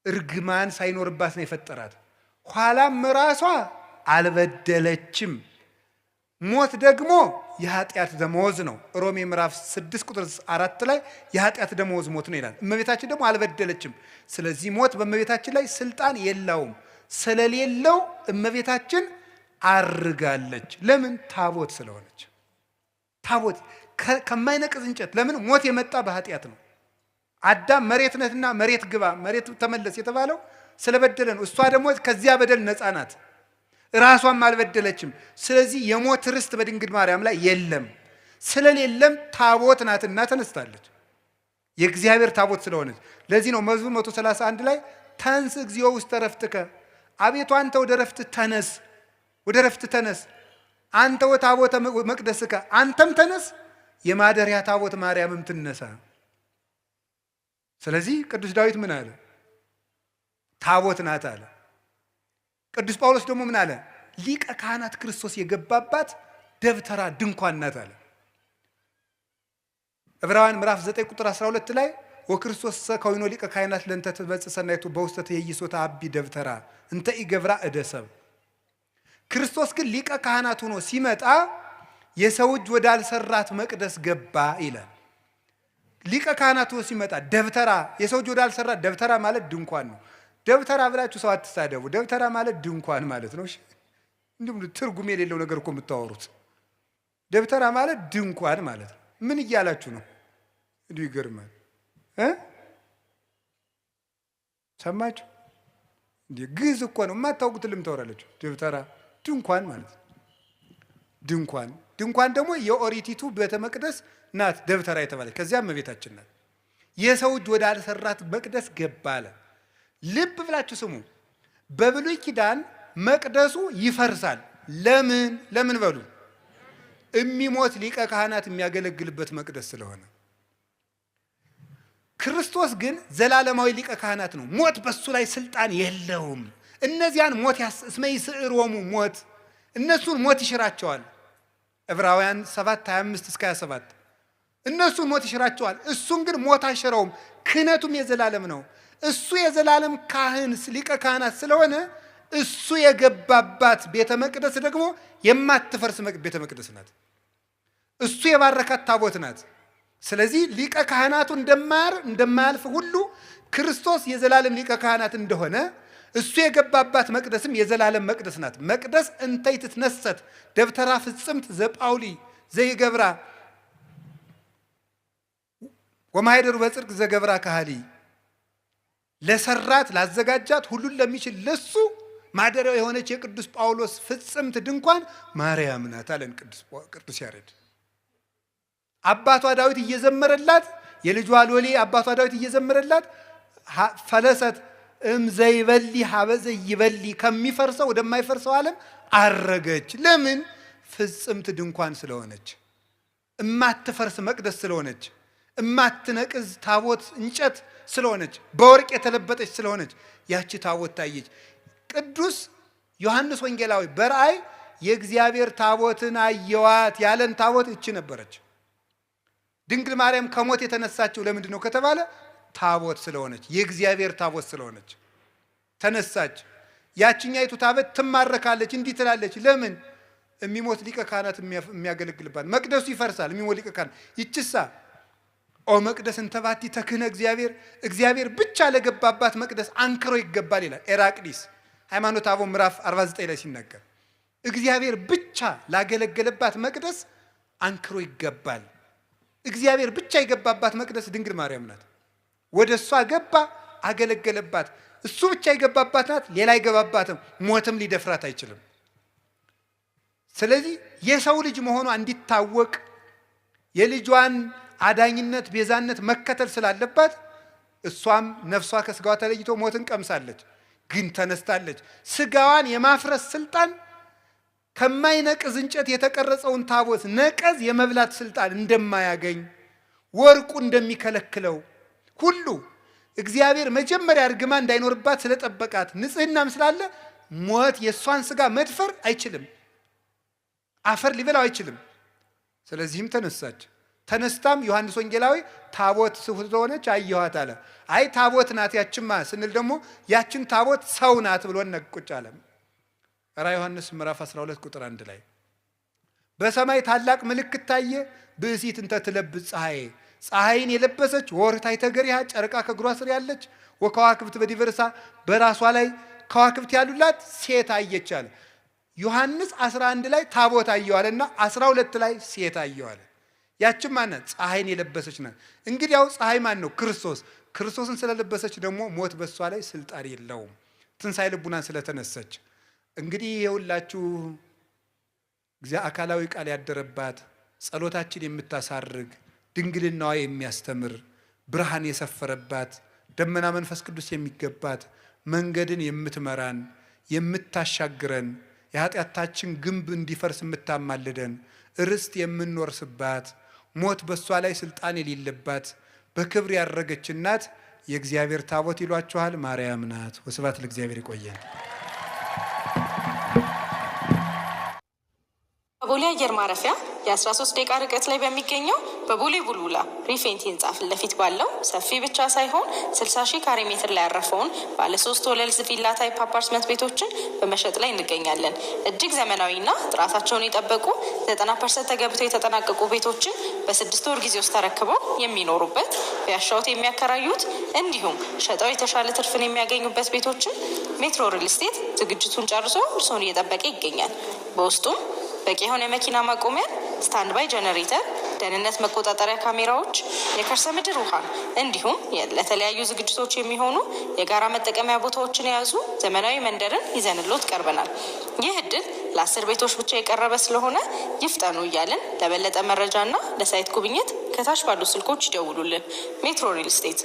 እርግማን ሳይኖርባት ነው የፈጠራት። ኋላም ራሷ አልበደለችም። ሞት ደግሞ የኃጢአት ደመወዝ ነው። ሮሜ ምዕራፍ 6 ቁጥር 4 ላይ የኃጢአት ደመወዝ ሞት ነው ይላል። እመቤታችን ደግሞ አልበደለችም። ስለዚህ ሞት በእመቤታችን ላይ ስልጣን የለውም። ስለሌለው እመቤታችን አርጋለች። ለምን? ታቦት ስለሆነች። ታቦት ከማይነቅዝ እንጨት። ለምን? ሞት የመጣ በኃጢአት ነው። አዳም መሬት ነህና መሬት ግባ፣ መሬት ተመለስ የተባለው ስለበደለ ነው። እሷ ደግሞ ከዚያ በደል ነፃ ናት፣ ራሷም አልበደለችም። ስለዚህ የሞት ርስት በድንግል ማርያም ላይ የለም። ስለሌለም ታቦት ናትና ተነስታለች፣ የእግዚአብሔር ታቦት ስለሆነች። ለዚህ ነው መዝሙር 131 ላይ ተንስ እግዚኦ ውስተ ዕረፍትከ፣ አቤቱ አንተ ወደ ዕረፍት ተነስ፣ ወደ ዕረፍት ተነስ፣ አንተ ወታቦተ መቅደስከ፣ አንተም ተነስ፣ የማደሪያ ታቦት ማርያምም ትነሳ። ስለዚህ ቅዱስ ዳዊት ምን አለ? ታቦት ናት አለ። ቅዱስ ጳውሎስ ደግሞ ምን አለ? ሊቀ ካህናት ክርስቶስ የገባባት ደብተራ ድንኳን ናት አለ። ዕብራውያን ምዕራፍ 9 ቁጥር 12 ላይ ወክርስቶስ ከዊኖ ሊቀ ካህናት ለእንተ ትበጽሕ ሰናይቱ በውስተ ትኄይሶተ አቢ ደብተራ እንተ ኢገብራ እደ ሰብእ። ክርስቶስ ግን ሊቀ ካህናት ሆኖ ሲመጣ የሰው እጅ ወዳልሰራት መቅደስ ገባ ይላል። ሊቀ ካህናት ሆኖ ሲመጣ ደብተራ፣ የሰው እጅ ወዳልሰራት፣ ደብተራ ማለት ድንኳን ነው። ደብተራ ብላችሁ ሰው አትሳደቡ። ደብተራ ማለት ድንኳን ማለት ነው። እንዲሁም ትርጉም የሌለው ነገር እኮ የምታወሩት። ደብተራ ማለት ድንኳን ማለት ነው። ምን እያላችሁ ነው? እንዲሁ ይገርማል። ሰማችሁ? እንዴ ግዕዝ እኮ ነው፣ የማታውቁት ልም ታወራለች። ደብተራ ድንኳን ማለት ነው። ድንኳን ደግሞ የኦሪቲቱ ቤተ መቅደስ ናት ደብተራ የተባለች። ከዚያም እመቤታችን ናት። የሰው እጅ ወዳልሰራት መቅደስ ገባ አለ። ልብ ብላችሁ ስሙ። በብሉይ ኪዳን መቅደሱ ይፈርሳል። ለምን በሉ? የሚሞት ሊቀ ካህናት የሚያገለግልበት መቅደስ ስለሆነ። ክርስቶስ ግን ዘላለማዊ ሊቀ ካህናት ነው። ሞት በሱ ላይ ስልጣን የለውም። እነዚያን ሞት እስመ ይስዕሮሙ ሞት፣ እነሱን ሞት ይሽራቸዋል። ዕብራውያን 7:25 እስከ 27 እነሱን ሞት ይሽራቸዋል። እሱን ግን ሞት አይሽረውም። ክህነቱም የዘላለም ነው። እሱ የዘላለም ካህን ሊቀ ካህናት ስለሆነ እሱ የገባባት ቤተ መቅደስ ደግሞ የማትፈርስ ቤተ መቅደስ ናት። እሱ የባረካት ታቦት ናት። ስለዚህ ሊቀ ካህናቱ እንደማያልፍ ሁሉ ክርስቶስ የዘላለም ሊቀ ካህናት እንደሆነ እሱ የገባባት መቅደስም የዘላለም መቅደስ ናት። መቅደስ እንተ ይትትነሰት ደብተራ ፍጽምት ዘጳውሊ ዘይገብራ ወማይደሩ በጽድቅ ዘገብራ ካህሊ፣ ለሰራት ላዘጋጃት ሁሉን ለሚችል ለሱ ማደሪያው የሆነች የቅዱስ ጳውሎስ ፍጽምት ድንኳን ማርያም ናት አለን ቅዱስ ያሬድ። አባቷ ዳዊት እየዘመረላት፣ የልጇ ሎሌ አባቷ ዳዊት እየዘመረላት ፈለሰት ዘይበሊ ሀበዘ ይበሊ፣ ከሚፈርሰው ወደማይፈርሰው ዓለም አረገች። ለምን? ፍጽምት ድንኳን ስለሆነች፣ እማትፈርስ መቅደስ ስለሆነች፣ እማትነቅዝ ታቦት እንጨት ስለሆነች፣ በወርቅ የተለበጠች ስለሆነች ያቺ ታቦት ታየች። ቅዱስ ዮሐንስ ወንጌላዊ በራእይ የእግዚአብሔር ታቦትን አየዋት ያለን ታቦት እቺ ነበረች። ድንግል ማርያም ከሞት የተነሳችው ለምንድን ነው ከተባለ ታቦት ስለሆነች፣ የእግዚአብሔር ታቦት ስለሆነች ተነሳች። ያችኛይቱ ታቦት ትማረካለች፣ እንዲህ ትላለች። ለምን? የሚሞት ሊቀ ካህናት የሚያገለግልባት መቅደሱ ይፈርሳል። የሚሞት ሊቀ ካህናት ይችሳ ኦ መቅደስ እንተባቲ ተክህነ እግዚአብሔር ብቻ ለገባባት መቅደስ አንክሮ ይገባል ይላል ኤራቅሊስ ሃይማኖተ አበው ምዕራፍ 49 ላይ ሲናገር እግዚአብሔር ብቻ ላገለገለባት መቅደስ አንክሮ ይገባል። እግዚአብሔር ብቻ የገባባት መቅደስ ድንግል ማርያም ናት። ወደ እሷ ገባ፣ አገለገለባት። እሱ ብቻ የገባባት ናት፣ ሌላ አይገባባትም። ሞትም ሊደፍራት አይችልም። ስለዚህ የሰው ልጅ መሆኗ እንዲታወቅ የልጇን አዳኝነት ቤዛነት መከተል ስላለባት እሷም ነፍሷ ከስጋዋ ተለይቶ ሞትን ቀምሳለች፣ ግን ተነስታለች። ስጋዋን የማፍረስ ስልጣን ከማይነቅዝ እንጨት የተቀረጸውን ታቦት ነቀዝ የመብላት ስልጣን እንደማያገኝ ወርቁ እንደሚከለክለው ሁሉ እግዚአብሔር መጀመሪያ እርግማ እንዳይኖርባት ስለጠበቃት ንጽሕናም ስላለ ሞት የእሷን ስጋ መድፈር አይችልም፣ አፈር ሊበላው አይችልም። ስለዚህም ተነሳች። ተነስታም ዮሐንስ ወንጌላዊ ታቦት ስለሆነች አየኋት አለ። አይ ታቦት ናት ያችማ ስንል ደግሞ ያችን ታቦት ሰው ናት ብሎ ነቁጭ አለ። ራዕየ ዮሐንስ ምዕራፍ 12 ቁጥር 1 ላይ በሰማይ ታላቅ ምልክት ታየ፣ ብእሲት እንተ ትለብስ ፀሐይን የለበሰች ወርኅታይተ እገሪሃ ጨረቃ ከእግሯ ስር ያለች ወከዋክብት በዲበ ርእሳ በራሷ ላይ ከዋክብት ያሉላት ሴት አየች አለ። ዮሐንስ 11 ላይ ታቦት አየዋልና 12 ላይ ሴት አየዋለ። ያችም ማናት? ፀሐይን የለበሰች ናት። እንግዲህ ያው ፀሐይ ማን ነው? ክርስቶስ። ክርስቶስን ስለለበሰች ደግሞ ሞት በሷ ላይ ስልጣን የለውም፣ ትንሣኤ ልቡናን ስለተነሰች። እንግዲህ የሁላችሁ እግዚአብሔር አካላዊ ቃል ያደረባት ጸሎታችን የምታሳርግ ድንግልናዋ የሚያስተምር ብርሃን የሰፈረባት ደመና መንፈስ ቅዱስ የሚገባት መንገድን የምትመራን የምታሻግረን የኃጢአታችን ግንብ እንዲፈርስ የምታማልደን ርስት የምንወርስባት ሞት በሷ ላይ ስልጣን የሌለባት በክብር ያረገች እናት የእግዚአብሔር ታቦት ይሏችኋል ማርያም ናት። ወስብሐት ለእግዚአብሔር። ይቆየን። በቦሌ አየር ማረፊያ የ13 ደቂቃ ርቀት ላይ በሚገኘው በቦሌ ቡልቡላ ሪፌንቲ ህንጻ ፊት ለፊት ባለው ሰፊ ብቻ ሳይሆን 60,000 ካሬ ሜትር ላይ ያረፈውን ባለ 3 ወለል ቪላ ታይፕ አፓርትመንት ቤቶችን በመሸጥ ላይ እንገኛለን። እጅግ ዘመናዊና ጥራታቸውን የጠበቁ 90% ተገብተው የተጠናቀቁ ቤቶችን በ6 ወር ጊዜ ውስጥ ተረክበው የሚኖሩበት፣ ቢያሻውት የሚያከራዩት እንዲሁም ሸጠው የተሻለ ትርፍን የሚያገኙበት ቤቶችን ሜትሮ ሪል ስቴት ዝግጅቱን ጨርሶ እርስዎን እየጠበቀ ይገኛል። በውስጡም በቂ የሆነ መኪና ማቆሚያ፣ ስታንድ ባይ ጀነሬተር፣ ደህንነት መቆጣጠሪያ ካሜራዎች፣ የከርሰ ምድር ውሃ እንዲሁም ለተለያዩ ዝግጅቶች የሚሆኑ የጋራ መጠቀሚያ ቦታዎችን የያዙ ዘመናዊ መንደርን ይዘንሎት ቀርበናል። ይህ እድል ለ10 ቤቶች ብቻ የቀረበ ስለሆነ ይፍጠኑ እያልን ለበለጠ መረጃና ለሳይት ጉብኝት ከታች ባሉ ስልኮች ይደውሉልን። ሜትሮ ሪል ስቴት